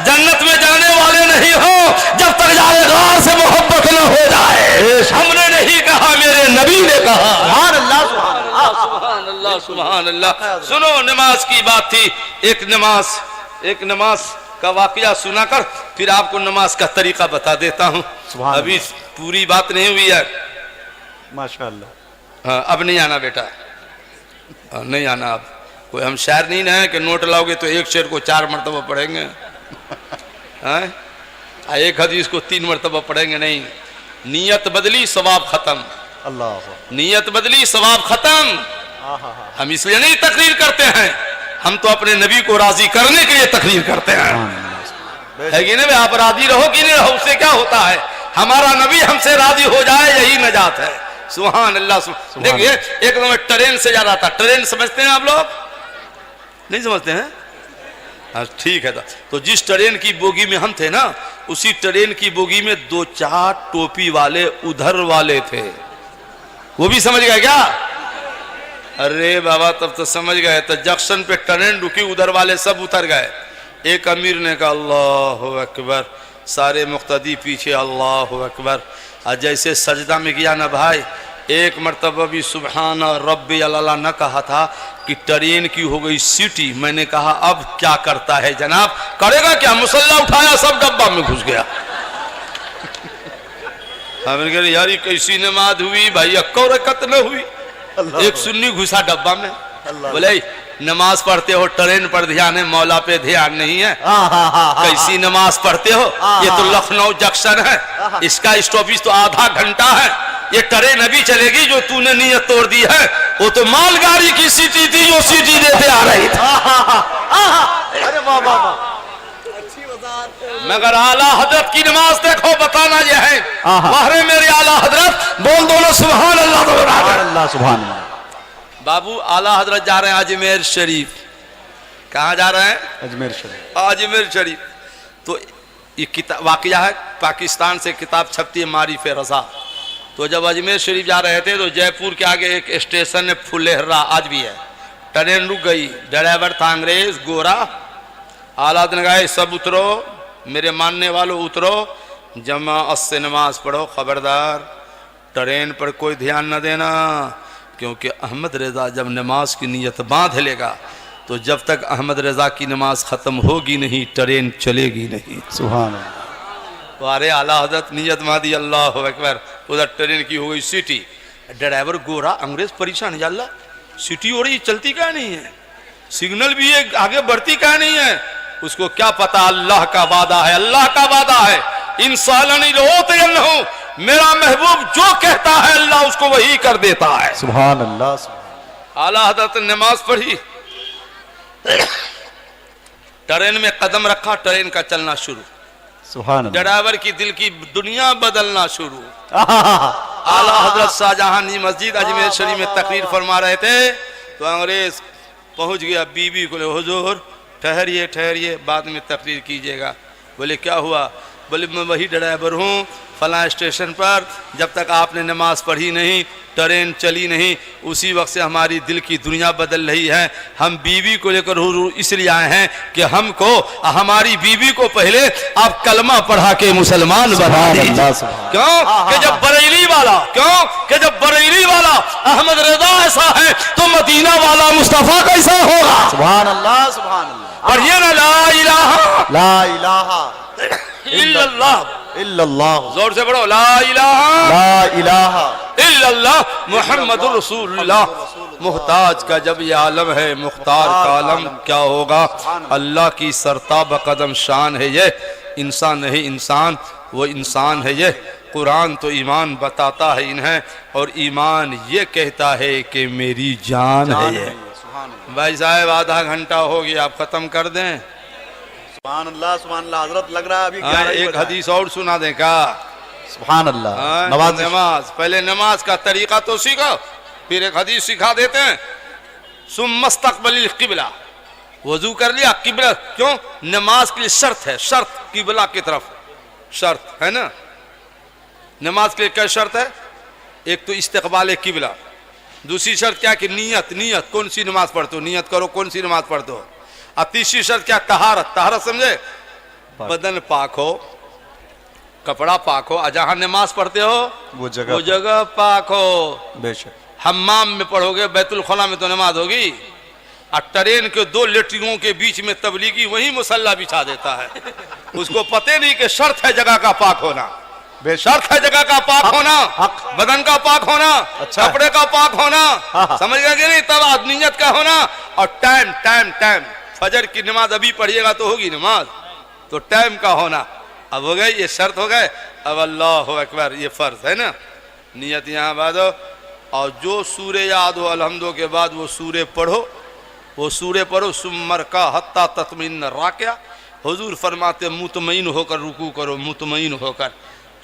जन्नत में जाने वाले नहीं हो जब तक जाएगार से मोहब्बत न हो जाए। हमने नहीं कहा, मेरे नबी ने कहा। सुभान अल्लाह, सुभान अल्लाह, सुभान अल्लाह। सुनो, नमाज की बात थी। एक नमाज का वाकया सुनाकर फिर आपको नमाज का तरीका बता देता हूँ। अभी पूरी बात नहीं हुई है। माशाअल्लाह। हाँ, अब नहीं आना बेटा, नहीं आना। अब कोई हम शायर नहीं ना है कि नोट लाओगे तो एक शेर को 4 मरतबा पढ़ेंगे, एक हदीस को 3 मरतबा पढ़ेंगे, नहीं। नियत बदली सवाब खत्म, अल्लाह। नियत बदली सवाब खत्म। हम इसलिए नहीं तकरीर करते हैं, हम तो अपने नबी को राजी करने के लिए तकरीर करते हैं, है कि नहीं? आप राजी रहो कि नहीं रहो, उससे क्या होता है? हमारा नबी हमसे राजी हो जाए, यही नजात है। सुभान अल्लाह। देखिए, एक दम ट्रेन से जा रहा था। ट्रेन समझते हैं आप लोग? नहीं समझते हैं? हाँ, ठीक है। तो जिस ट्रेन की बोगी में हम थे ना, उसी ट्रेन की बोगी में 2-4 टोपी वाले उधर वाले थे। वो भी समझ गए क्या? अरे बाबा, तब तो समझ गए। तो जंक्शन पे ट्रेन रुकी, उधर वाले सब उतर गए। एक अमीर ने कहा अल्लाह अकबर, सारे मुक्तदी पीछे अल्लाह अकबर। और जैसे सजदा में गया ना भाई, एक मरतबा भी सुबहान रब्बी अल्लाह न कहा था कि ट्रेन की हो गई सीटी। मैंने कहा अब क्या करता है जनाब? करेगा क्या? मुसल्ला उठाया, सब डब्बा में घुस गया। हमने कहा यार ये कैसी नमाज हुई भाई, अक्को रकत न हुई। एक सुन्नी घुसा डब्बा में। बोले नमाज पढ़ते हो, ट्रेन पर ध्यान है, मौला पे ध्यान नहीं है। कैसी नमाज पढ़ते हो? ये तो लखनऊ जंक्शन है, इसका स्टॉपेज तो आधा घंटा है। ये ट्रेन अभी चलेगी, जो तूने नीयत तोड़ दी है वो तो मालगाड़ी की सीटी थी जो सीटी देते आ रही थी। अरे वाह वाह वाह, मगर आला हजरत की नमाज देखो, बताना यह है। वाहरे मेरे आला हजरत, बोल दो ना सुभान अल्लाह। सुभान अल्लाह, सुभान अल्लाह। बाबू आला हजरत जा रहे हैं अजमेर शरीफ। कहाँ जा रहे हैं? अजमेर शरीफ। अजमेर शरीफ। तो ये किताब वाकया है, पाकिस्तान से किताब छपती है मारिफ रजा। तो जब अजमेर शरीफ जा रहे थे तो जयपुर के आगे एक स्टेशन है फुलेहरा, आज भी है। ट्रेन रुक गई, ड्राइवर था अंग्रेज गोरा। आला ने कहा सब उतरो, मेरे मानने वालों उतरो, जमाअत से नमाज पढ़ो, खबरदार ट्रेन पर कोई ध्यान न देना, क्योंकि अहमद रजा जब नमाज की नीयत बांध लेगा तो जब तक अहमद रजा की नमाज खत्म होगी नहीं, ट्रेन चलेगी नहीं। सुभान अल्लाह। वारे आला हजरत नीयत मादी, अल्लाह अकबर। उधर ट्रेन की हो गई सीटी। ड्राइवर गोरा अंग्रेज परेशान है, अल्लाह सीटी हो रही, चलती क्या नहीं है, सिग्नल भी है, आगे बढ़ती क्या नहीं है। उसको क्या पता अल्लाह का वादा है, अल्लाह का वादा है। इंसान मेरा महबूब जो कहता है अल्लाह उसको वही कर देता है। सुभान अल्लाह, सुभान। आला हजरत ने नमाज पढ़ी, ट्रेन में कदम रखा, ट्रेन का चलना शुरू। सुभान अल्लाह। ड्राइवर की दिल की दुनिया बदलना शुरू। आला हजरत शाहजहां मस्जिद अजमेर शरीफ में तकरीर फरमा रहे थे तो अंग्रेज पहुंच गया। बीबी को हुजूर ठहरिए ठहरिए, बाद में तकरीर कीजिएगा। बोले क्या हुआ? बोले मैं वही ड्राइवर हूँ फला स्टेशन पर, जब तक आपने नमाज पढ़ी नहीं, ट्रेन चली नहीं, उसी वक्त से हमारी दिल की दुनिया बदल रही है। हम बीवी को लेकर इसलिए आए हैं कि हमको हमारी बीवी को पहले आप कलमा पढ़ा के मुसलमान बना दीजिए। क्यों कि जब बरेली वाला, क्यों कि जब बरेली वाला अहमद रजा ऐसा है तो मदीना वाला मुस्तफा कैसा होगा? सुभान अल्लाह, सुभान अल्लाह। पढ़िए ना, ला इलाहा ला इलाहा इल्लल्लाह, इल्लल्लाह। जोर से पढ़ो, ला इलाहा इल्लल्लाह मुहम्मदुर रसूलुल्लाह। मुहताज का जब ये आलम है, मुख्तार का आलम क्या होगा? अल्लाह की सरताब कदम शान है ये। इंसान नहीं इंसान, वो इंसान है ये। कुरान तो ईमान बताता है इन्हें, और ईमान ये कहता है कि मेरी जान है ये। भाई साहब आधा घंटा हो गया, आप खत्म कर दें। सुभान अल्लाह हजरत लग रहा है अभी हाँ, एक हदीस और सुना दें क्या? सुभान अल्लाह हाँ, नवाज नमाज पहले नमाज का तरीका तो सीखो, फिर एक हदीस सिखा देते हैं। सुम्मस्तकबिल किबला, वजू कर लिया, किबला क्यों? नमाज के लिए शर्त है, शर्त किबला की तरफ शर्त है ना। नमाज के लिए क्या शर्त है? एक तो इस्तकबाल किबला, दूसरी शर्त क्या कि नियत, नियत कौन सी नमाज पढ़ते हो, नियत करो कौन सी नमाज पढ़ते हो। और तीसरी शर्त क्या? तहारत, तहारत समझे? बदन पाक हो, कपड़ा पाक हो, और जहां नमाज पढ़ते हो वो जगह पाक हो। बेशक हम्माम में पढ़ोगे, बैतुल खला में तो नमाज होगी, और ट्रेन के दो लेटरिनों के बीच में तबलीगी वही मुसल्ला बिछा देता है, उसको पते नहीं कि शर्त है जगह का पाक होना, शर्त है जगह का पाक होना, बदन का पाक होना, अच्छा। कपड़े का पाक होना, हाँ। समझ गए कि नहीं? तब आदमीयत का होना। और टाइम टाइम टाइम, फजर की नमाज अभी पढ़िएगा तो होगी नमाज, तो टाइम का होना। अब हो गए ये शर्त हो गए। अब अल्लाह अकबर ये फर्ज है ना, नियत यहाँ बांधो, और जो सूर्य याद हो अलहम्दो के बाद वो सूर्य पढ़ो, वो सूर्य पढ़ो। सुम्मर का हत्ता तत्मीन राक्या, हुजूर फरमाते मुतमईन होकर रुकू करो, मुतमईन होकर।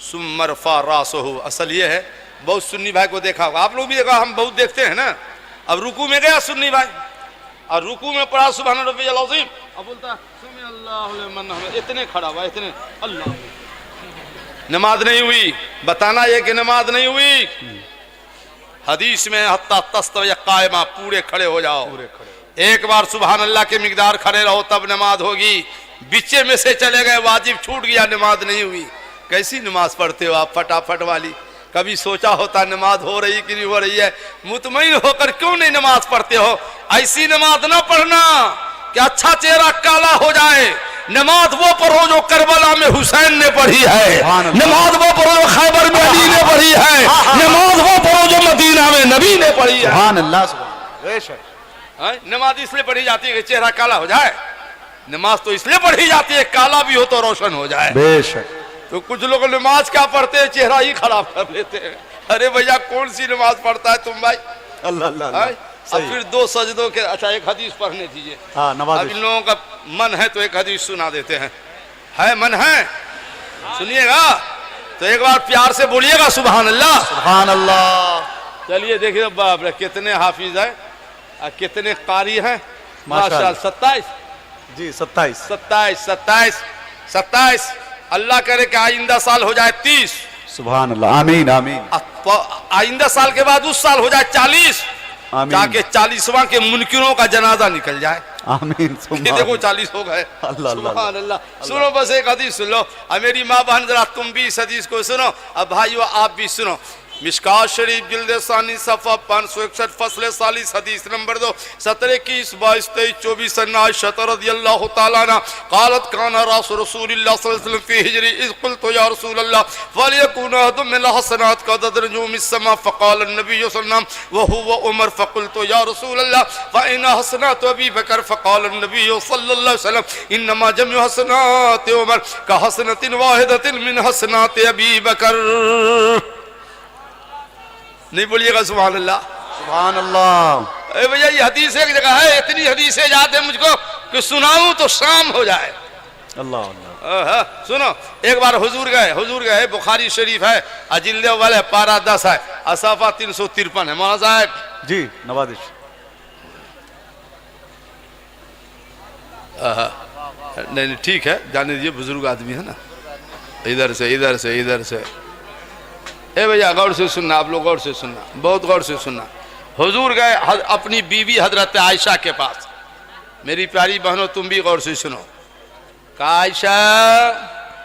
सुम्मर फा रासो हो, असल ये है, बहुत सुन्नी भाई को देखा होगा, आप लोग भी देखा, हम बहुत देखते हैं ना। अब रुकू में गया सुन्नी भाई, और रुकू में पढ़ा सुभान रब्बियल अज़ीम, अब बोलता समी अल्लाहु लिमन हमिद, इतने खड़ा हुआ, इतने अल्लाह, नमाज नहीं हुई। बताना ये कि नमाज नहीं हुई। हदीस में हत्ता तस्तव कायमा, पूरे खड़े हो जाओ, एक बार सुभान अल्लाह के मिकदार खड़े रहो तब नमाज होगी। बीचे में से चले गए, वाजिब छूट गया, नमाज नहीं हुई। कैसी नमाज पढ़ते हो आप, फटाफट वाली? कभी सोचा होता नमाज हो रही कि नहीं हो रही है? मुतमईन होकर क्यों नहीं नमाज पढ़ते हो? ऐसी नमाज ना पढ़ना कि अच्छा चेहरा काला हो जाए। नमाज वो पढ़ो जो करबला में हुसैन ने पढ़ी है, नमाज वो पढ़ो जो खैबर में अली ने पढ़ी है, नमाज वो पढ़ो जो मदीना में नबी ने पढ़ी है। सुभान अल्लाह बेशक। नमाज इसलिए पढ़ी जाती है कि चेहरा काला हो जाए, नमाज तो इसलिए पढ़ी जाती है काला भी हो तो रोशन हो जाए। बेशक। तो कुछ लोग नमाज क्या पढ़ते हैं, चेहरा ही खराब कर लेते हैं। अरे भैया कौन सी नमाज पढ़ता है तुम भाई? अल्लाह अल्लाह। अब फिर दो सजदों के, अच्छा एक हदीस पढ़ने दीजिए। हाँ, नवाज। अब इन लोगों का मन है तो एक हदीस सुना देते हैं, है मन है? सुनिएगा तो एक बार प्यार से बोलिएगा सुभान अल्लाह। सुभान अल्लाह। चलिए देखिए, बाप रे कितने हाफिज है, कितने कारी हैं माशाअल्लाह। 27 जी, 27 27 27 27। अल्लाह करे कि आइंदा साल हो जाए 30। सुभान अल्लाह, आमीन आमीन। आइंदा साल के बाद उस साल हो जाए 40, ताकि 40वां के मुनकिरों का जनाजा निकल जाए। आमीन। ये देखो 40 हो गए। सुभान अल्लाह। सुनो बस एक हदीस सुन लो, और मेरी माँ बहन जरा तुम भी इस हदीस को सुनो, अब भाइयों आप भी सुनो। मिशकात शरीफ जिल्द सानी सफ़ा 561 फसले 40 हदीस नंबर 2 17 21 22 23 24 आयशा रज़ियल्लाहु तआला अन्हा क़ालत काना रसूलुल्लाह सल्लल्लाहु अलैहि वसल्लम फी हिजरी इज़ क़ुल्तु या रसूलल्लाह फलियकुन अहदुम मिन हसनात क़द नजूमिस समा फ़क़ाल अन्नबी सल्लल्लाहु अलैहि वसल्लम व हुवा उमर फ़क़ुल्तु या रसूलल्लाह फ़इन हसनात अबी बकर फ़क़ाल अन्नबी सल्लल्लाहु अलैहि वसल्लम इन्नमा जम्यु हसनात उमर का हसनतिन वाहिदतिन मिन हसनात अबी बकर। नहीं बोलिएगा सुभान अल्लाह। सुभान अल्लाह। अरे भैया ये हदीस एक जगह है, इतनी हदीसें याद है मुझको कि सुनाऊं तो शाम हो जाए। अल्लाह अल्लाह। सुनो, एक बार हुजूर गए, बुखारी शरीफ है, अजिल्ले वाले पारा 10 है, असाफा 353 है। मौलाना साहब जी, नवाजिश। नहीं ठीक है, जाने दीजिए, बुजुर्ग आदमी है ना। इधर से इधर से इधर से। ए भैया गौर से सुनना, आप लोग गौर से सुनना, बहुत गौर से सुनना। हुजूर गए अपनी बीवी हजरत आयशा के पास। मेरी प्यारी बहनों तुम भी गौर से सुनो। कहा आयशा,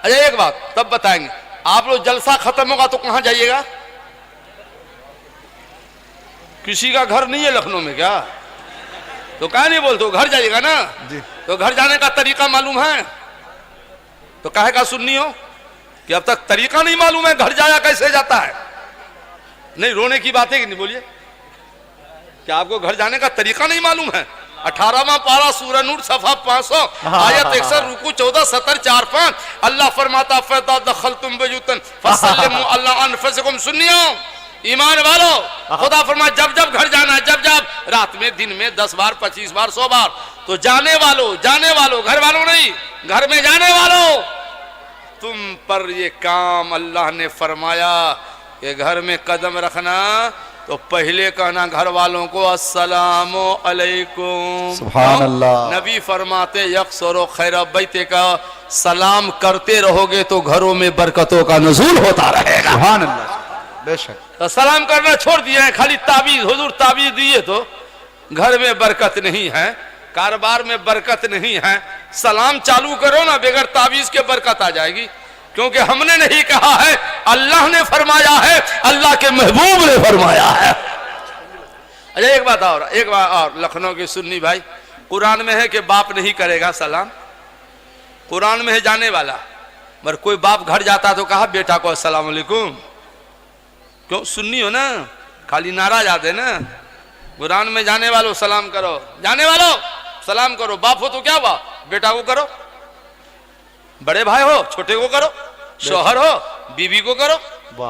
अरे एक बात तब बताएंगे, आप लोग जलसा खत्म होगा तो कहाँ जाइएगा? किसी का घर नहीं है लखनऊ में क्या? तो कहा नहीं बोलते हो, घर जाइएगा ना जी। तो घर जाने का तरीका मालूम है तो काहे का सुननी हो कि अब तक तरीका नहीं मालूम है, घर जाया कैसे जाता है? नहीं, रोने की बात है कि नहीं, बोलिए। क्या आपको घर जाने का तरीका नहीं मालूम है? 18वां पारा सूरह नूर सफ़ा 500 आयत 61 रुकू 14 70 4 5 अल्लाह फरमाता फदा दखलतुम बयूतन फसल्लिमु अला अनफुसिकुम। सुनियो, ईमान वालों, खुदा फरमाए जब जब घर जाना, जब जब रात में, दिन में 10 बार, 25 बार, 100 बार, तो जाने वालों, घर वालों नहीं, घर में जाने वालों, तुम पर ये काम अल्लाह ने फरमाया कि घर में कदम रखना तो पहले कहना घर वालों को अस्सलामु अलैकुम। सुभान अल्लाह। नबी फरमाते यक्सरो खैर बैते का, सलाम करते रहोगे तो घरों में बरकतों का नुज़ूल होता रहेगा। सुभान अल्लाह, बेशक। तो सलाम करना छोड़ दिए हैं, खाली ताबीज, हुजूर ताबीज दिए तो घर में बरकत नहीं है, कारोबार में बरकत नहीं है। सलाम चालू करो ना, बगैर ताबीज के बरकत आ जाएगी, क्योंकि हमने नहीं कहा है, अल्लाह ने फरमाया है, अल्लाह के महबूब ने फरमाया है। अच्छा एक बात और लखनऊ के सुन्नी भाई, कुरान में है कि बाप नहीं करेगा सलाम, कुरान में है जाने वाला, मगर कोई बाप घर जाता तो कहा बेटा को अस्सलाम वालेकुम। क्यों? सुन्नी हो ना, खाली नाराज आते ना। कुरान में जाने वालों सलाम करो, जाने वालों सलाम करो, बाप हो तो क्या हुआ, बेटा को करो, बड़े भाई हो छोटे को करो, शौहर हो बीवी को करो।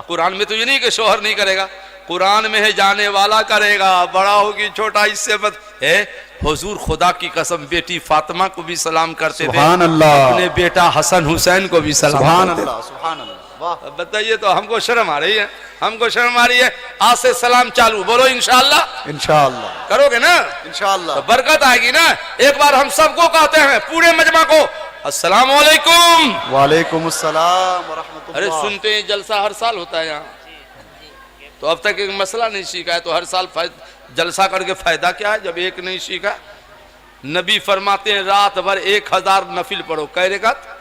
कुरान में तो ये नहीं कि शौहर नहीं करेगा, कुरान में है जाने वाला करेगा, बड़ा हो कि छोटा इससे मत है। हुजूर खुदा की कसम बेटी फातिमा को भी सलाम करते थे, सुभान अल्लाह। अपने बेटा हसन हुसैन को भी सलाम सुभान करते थे। अल्लाह, सुभान अल्लाह। वाह, बताइए तो हमको शर्म आ रही है, हमको शर्म आ रही है। आज से सलाम चालू, बोलो इंशाअल्लाह। इंशाअल्लाह, करोगे ना इंशाअल्लाह, तो बरकत आएगी ना। एक बार हम सबको कहते हैं, पूरे मजमा को, अस्सलाम वालेकुम। वालेकुम अस्सलाम व रहमतुल्लाह। अरे सुनते हैं जलसा हर साल होता है यहाँ, तो अब तक एक मसला नहीं सीखा है, तो हर साल जलसा करके फायदा क्या है जब एक नहीं सीखा। नबी फरमाते हैं रात भर 1000 नफिल पढ़ो, कै रकात,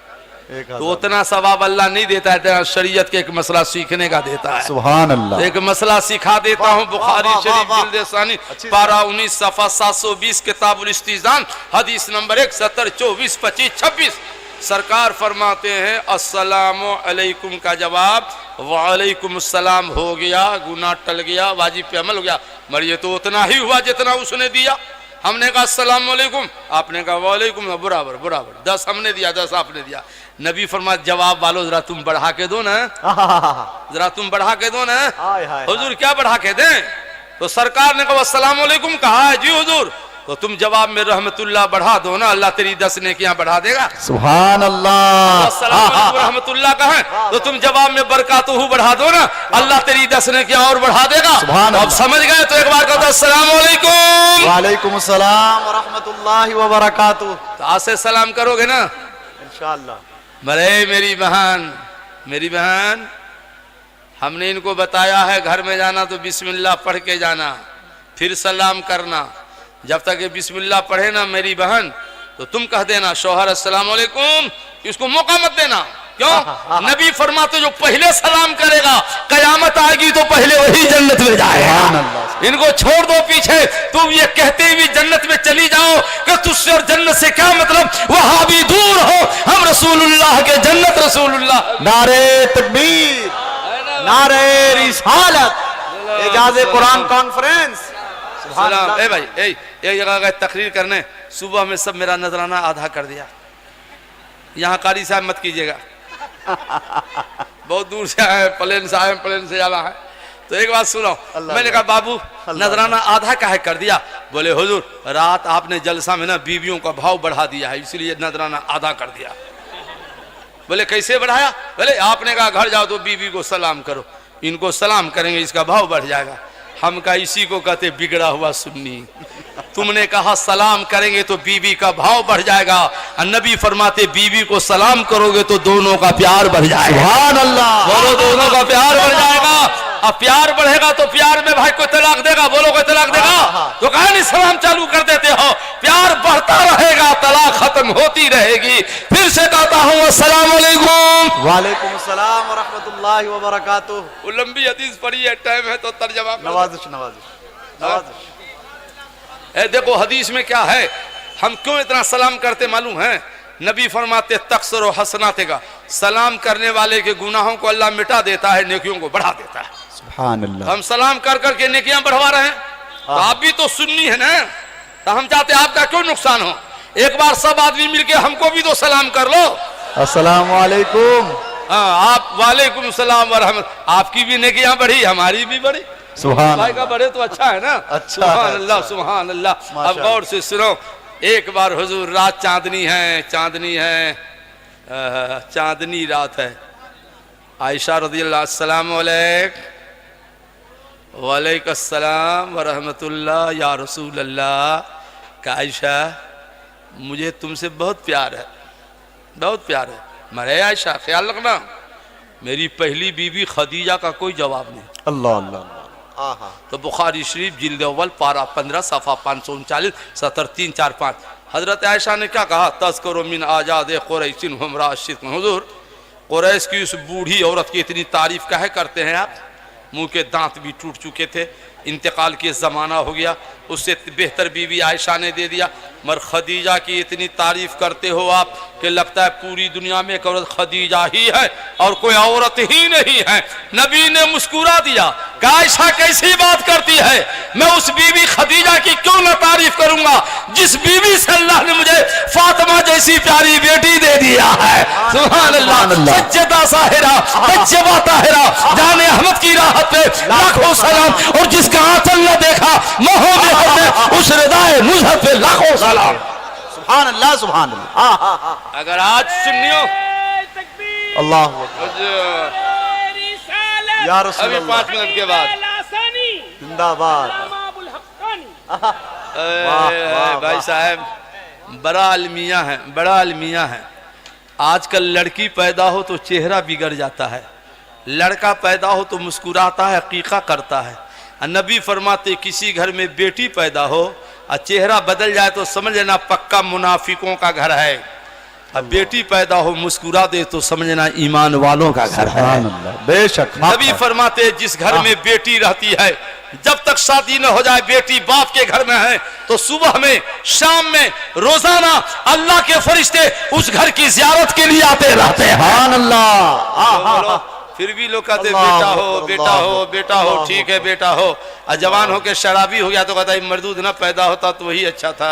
तो उतना सवाब अल्लाह नहीं देता है, तेरा शरीयत के एक मसला सीखने का देता है। सुभान अल्लाह। एक मसला सिखा देता हूँ, बुखारी शरीफ जिल्द सानी पारा 19 सफा 720 किताबुल इस्तिज़ान हदीस नंबर 1 70 24 25 26। सरकार फरमाते हैं अस्सलामु अलैकुम का जवाब वालेकुम अस्सलाम हो गया, गुनाह टल गया, वाजिब पे अमल हो गया। मगर ये तो उतना ही हुआ जितना उसने दिया। हमने कहा अस्सलाम वालेकुम, आपने कहा वालेकुम, बराबर बराबर, 10 हमने दिया 10 आपने दिया। नबी फरमाते जवाब वालों जरा तुम बढ़ा के दो ना, जरा तुम बढ़ा के दो ना। हुजूर क्या बढ़ा के दें? तो सरकार ने कहा अस्सलाम वालेकुम कहा है जी हुजूर, तो तुम जवाब में रहमतुल्लाह बढ़ा दो ना, अल्लाह तेरी 10 नेकियां बढ़ा देगा। सुभान अल्लाह। अस्सलाम वालेकुम रहमतुल्लाह कहा तो तुम जवाब में बरकातहू बढ़ा दो ना, अल्लाह तेरी 10 नेकियां और बढ़ा देगा। अब समझ गए तो एक बार कहते अस्सलाम वालेकुम। वालेकुम अस्सलाम व रहमतुल्लाहि व बरकातुहू। तो आज से सलाम करोगे ना इंशाअल्लाह। मरे मेरी बहन, हमने इनको बताया है घर में जाना तो बिस्मिल्लाह पढ़ के जाना, फिर सलाम करना। जब तक ये बिस्मिल्लाह पढ़े ना मेरी बहन, तो तुम कह देना शौहर अस्सलाम वालेकुम, इसको मौका मत देना। क्यों? नबी फरमाते जो पहले सलाम करेगा कयामत आएगी तो पहले वही जन्नत में जाएगा। इनको छोड़ दो पीछे, तुम ये कहते हुए जन्नत में चली जाओ कि तुझसे और जन्नत से क्या मतलब, वहां भी दूर हो, हम रसूलुल्लाह के जन्नत रसूलुल्लाह। नारे तकबीर, नारे रिसालत, एजाज़े कुरान कॉन्फ्रेंस। ए भाई एक जगह गए तकरीर करने, सुबह में सब मेरा नजराना आधा कर दिया। यहाँ कारी साहब मत कीजिएगा, बहुत दूर से आए, प्लेन से आए, प्लेन से जाना है। तो एक बात सुनो, मैंने कहा बाबू नजराना आधा काहे कर दिया? बोले हुजूर रात आपने जलसा में ना बीवियों का भाव बढ़ा दिया है, इसलिए नजराना आधा कर दिया। बोले कैसे बढ़ाया? बोले आपने कहा घर जाओ तो बीवी को सलाम करो, इनको सलाम करेंगे इसका भाव बढ़ जाएगा। हम का इसी को कहते बिगड़ा हुआ सुन्नी। तुमने कहा सलाम करेंगे तो बीवी का भाव बढ़ जाएगा, और नबी फरमाते बीवी को सलाम करोगे तो दोनों का प्यार बढ़ जाएगा। सुभान अल्लाह। बोलो दोनों का प्यार बढ़ जाएगा। अब प्यार बढ़ेगा तो प्यार में भाई कोई तलाक देगा? बोलो कोई तलाक देगा? तो कहा नहीं सलाम चालू कर देते हो, प्यार बढ़ता रहेगा, तलाक खत्म होती रहेगी। फिर से कहता हूँ अस्सलाम वालेकुम। वालेकुम अस्सलाम व रहमतुल्लाहि व बरकातुहू। वो लंबी हदीस पढ़ी है, टाइम है तो तर्जमा नवाजिश नवाजिश नवाजिश। देखो हदीस में क्या है, हम क्यों इतना सलाम करते मालूम है? नबी फरमाते तक्सर व हसनाते का, सलाम करने वाले के गुनाहों को अल्लाह मिटा देता है, नेकियों को बढ़ा देता है। सुभान अल्लाह। हम सलाम कर करके नेकियां बढ़वा रहे हैं, तो आप भी तो सुन्नी है ना, तो हम चाहते आपका क्यों नुकसान हो? एक बार सब आदमी मिलके हमको भी तो सलाम कर लो। अस्सलाम वालेकुम। हाँ, आप वालेकुम सलाम व रहमत, आपकी भी नेकियां बढ़ी, हमारी भी बढ़ी। सुभान भाई का बढ़े तो अच्छा है ना। अच्छा सुभान है, अल्लाह, अच्छा। सुभान अल्लाह। अब माशाअल्लाह। गौर से सुनो, एक बार हुजूर, रात चांदनी है, चांदनी है, चांदनी रात है। आयशा रज़ियल्लाहु अस्सलाम वालेकुम अस्सलाम व रहमतुल्लाह या रसूल अल्लाह। का आयशा, मुझे तुमसे बहुत प्यार है, बहुत प्यार है। मरे आयशा, ख्याल रखना, मेरी पहली बीवी खदीजा का कोई जवाब नहीं। अल्लाह अल्लाह। हाँ हाँ। तो बुखारी शरीफ जिल्द अव्वल पारा 15 सफ़ा 539 सतर 3 4 5। हजरत आयशा ने क्या कहा? तज़करो मिन आजाद कुरैशिन हमरा शिक। हुजूर, कुरैश की उस बूढ़ी औरत की इतनी तारीफ काहे करते हैं आप? मुंह के दांत भी टूट चुके थे, इंतकाल की ज़माना हो गया, उससे बेहतर बीवी आयशा ने दे दिया। मगर खदीजा की इतनी तारीफ करते हो आप कि लगता है पूरी दुनिया में एक औरत खदीजा ही है और कोई औरत ही नहीं है। नबी ने मुस्कुरा दिया कि आयशा कैसी बात करती है, मैं उस बीवी खदीजा की क्यों ना तारीफ करूंगा जिस बीवी से अल्लाह ने मुझे फातिमा जैसी प्यारी बेटी दे दिया है। सुभान अल्लाह। सज्जदा साहिरा, तज्जबा ताहिरा, जाने अहमद की राहत पे लाखों सलाम। और जिसका आंचल न देखा मोहों में होते, उस रिदाए नुज़हत पे लाखों सलाम। सुभान अल्लाह, सुभान अल्लाह। हाँ हाँ हाँ। अगर आज सुन्नियों, अल्लाह या अभी रसूल 5 मिनट के बाद जिंदाबाद। भाई साहब, बड़ा अलमिया है, बड़ा अलमिया है। आजकल लड़की पैदा हो तो चेहरा बिगड़ जाता है, लड़का पैदा हो तो मुस्कुराता है, हकीका करता है। नबी फरमाते किसी घर में बेटी पैदा हो और चेहरा बदल जाए तो समझ लेना पक्का मुनाफिकों का घर है। अब बेटी पैदा हो मुस्कुरा दे तो समझना ईमान वालों का घर है। बेशक। नबी फरमाते जिस घर में बेटी रहती है, जब तक शादी न हो जाए, बेटी बाप के घर में है तो सुबह में, शाम में, रोजाना अल्लाह के फरिश्ते उस घर की जियारत के लिए आते रहते हैं। सुभान अल्लाह। फिर भी लोग कहते बेटा हो, बेटा हो, बेटा हो। ठीक है, बेटा हो। और जवान होके शराबी हो गया तो कहता है मर्दूद ना पैदा होता तो वही अच्छा था।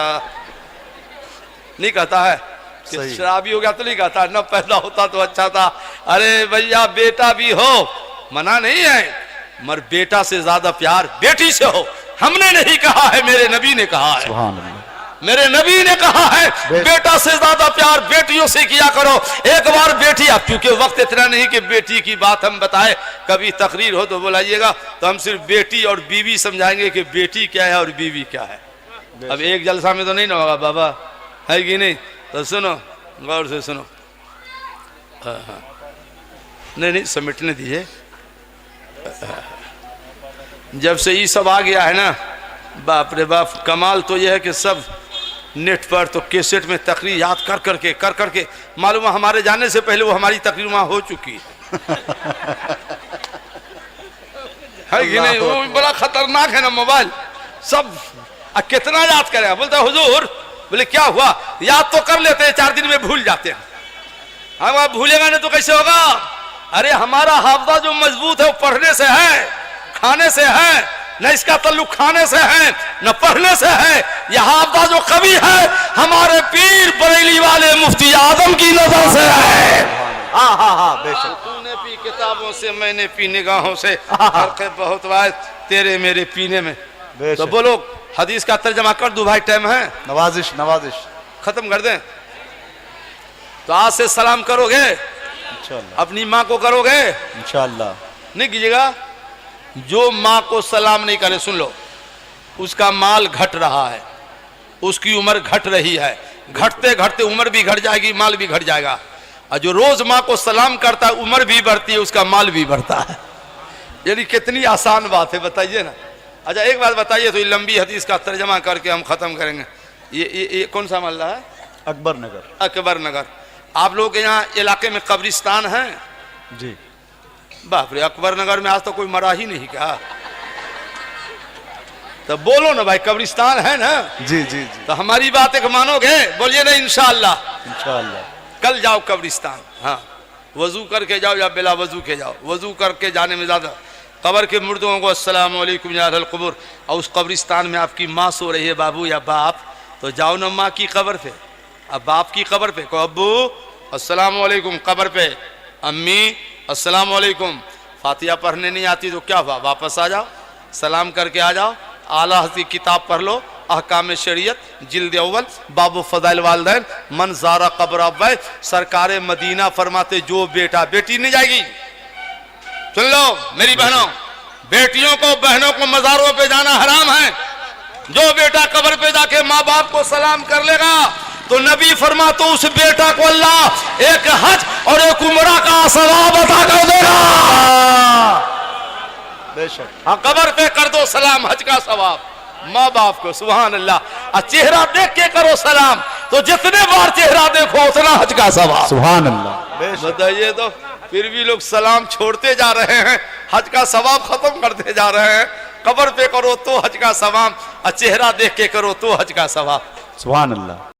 नहीं कहता है कि शराबी हो गया तो नहीं कहता ना पैदा होता तो अच्छा था। अरे भैया, बेटा भी हो, मना नहीं है, मगर बेटा से ज्यादा प्यार बेटी से हो। हमने नहीं कहा है, मेरे नबी ने कहा है। सुभान अल्लाह। मेरे नबी ने कहा है बेटा से ज्यादा प्यार बेटियों से किया करो। एक बार बेटी, अब क्योंकि वक्त इतना नहीं कि बेटी की बात हम बताए, कभी तकरीर हो तो बुलाइएगा, तो हम सिर्फ बेटी और बीवी समझाएंगे कि बेटी क्या है और बीवी क्या है। अब एक जलसा में तो नहीं ना होगा बाबा, है कि नहीं? तो सुनो, गौर से सुनो। हाँ, नहीं समेटने दीजिए। जब से ये सब आ गया है ना, बाप रे बाप, कमाल तो यह है कि सब नेट पर तो कैसेट में तकरीर याद कर करके मालूम है हमारे जाने से पहले वो हमारी तकरीर वहां हो चुकी है कि नहीं? वो बड़ा खतरनाक है ना मोबाइल, सब कितना याद करें। बोलता हुजूर, बोले क्या हुआ? याद तो कर लेते हैं, 4 दिन में भूल जाते हैं। हम आप भूलेगा नहीं तो कैसे होगा? अरे हमारा हाफजा जो मजबूत है वो पढ़ने से है, खाने से है, न इसका तल्लुक खाने से है न पढ़ने से है। यह हाफजा जो कवि है हमारे पीर बरेली वाले मुफ्ती आजम की नजर से है। हाँ हाँ हाँ, बेशक। तूने पी किताबों से, मैंने पी निगाहों से, फर्क है बहुत बात तेरे मेरे पीने में। तो बोलो, हदीस का तर्जमा कर दूं भाई? टाइम है? नवाजिश नवाजिश खत्म कर दें तो आज से सलाम करोगे, इंशाअल्लाह। अपनी माँ को करोगे? इंशाअल्लाह। नहीं कीजिएगा। जो माँ को सलाम नहीं करे, सुन लो, उसका माल घट रहा है, उसकी उम्र घट रही है, घटते घटते उम्र भी घट जाएगी, माल भी घट जाएगा। और जो रोज माँ को सलाम करता है, उम्र भी बढ़ती है, उसका माल भी बढ़ता है। यानी कितनी आसान बात है, बताइए ना। अच्छा एक बात बताइए, तो ये लंबी हदीस का तर्जमा करके हम खत्म करेंगे। ये कौन सा मोहल्ला है? अकबर नगर। अकबर नगर। आप लोग के यहाँ इलाके में कब्रिस्तान है? जी। बाप रे, अकबर नगर में आज तो कोई मरा ही नहीं क्या? तो बोलो ना भाई, कब्रिस्तान है ना? जी जी जी। तो हमारी बात एक मानोगे? बोलिए ना इंशाअल्लाह। इंशाअल्लाह। कल जाओ कब्रिस्तान, हाँ, वजू करके जाओ या बिला वजू के जाओ। वजू करके जाने में ज्यादा, कब्र के मुर्दों को अस्सलाम वालेकुम या अहल क़ुबूर, और उस कब्रिस्तान में आपकी माँ सो रही है, बाबू या बाप, तो जाओ ना माँ की कब्र पे। अब बाप की कब्र पे को अब्बू अस्सलाम वालेकुम, कब्र पे अम्मी अस्सलाम वालेकुम, फातिहा पढ़ने नहीं आती तो क्या हुआ, वापस आ जाओ, सलाम करके आ जाओ, आला हज़रत की किताब पढ़ लो, अहकाम शरीयत जिल्द अव्वल बाबू फदाइल वालिदैन मन ज़ारा कब्र अव्वल। सरकार मदीना फरमाते जो बेटा बेटी नहीं जाएगी, सुन लो मेरी बहनों, बेटियों को बहनों को मज़ारों पे जाना हराम है। जो बेटा कब्र पे जाके माँ बाप को सलाम कर लेगा तो नबी फरमा तो उस बेटा को अल्लाह एक हज और एक उम्रा का सवाब अता कर देगा। बेशक। हाँ, कब्र पे कर दो सलाम, हज का सवाब माँ बाप को, सुभान अल्लाह। और चेहरा देख के करो सलाम, तो जितने बार चेहरा देखो उतना हज का सवाब। सुभान अल्लाह। बताइए तो, फिर भी लोग सलाम छोड़ते जा रहे हैं, हज का सवाब खत्म करते जा रहे हैं। कब्र पे करो तो हज का सवाब, और चेहरा देख के करो तो हज का सवाब। सुभान अल्लाह।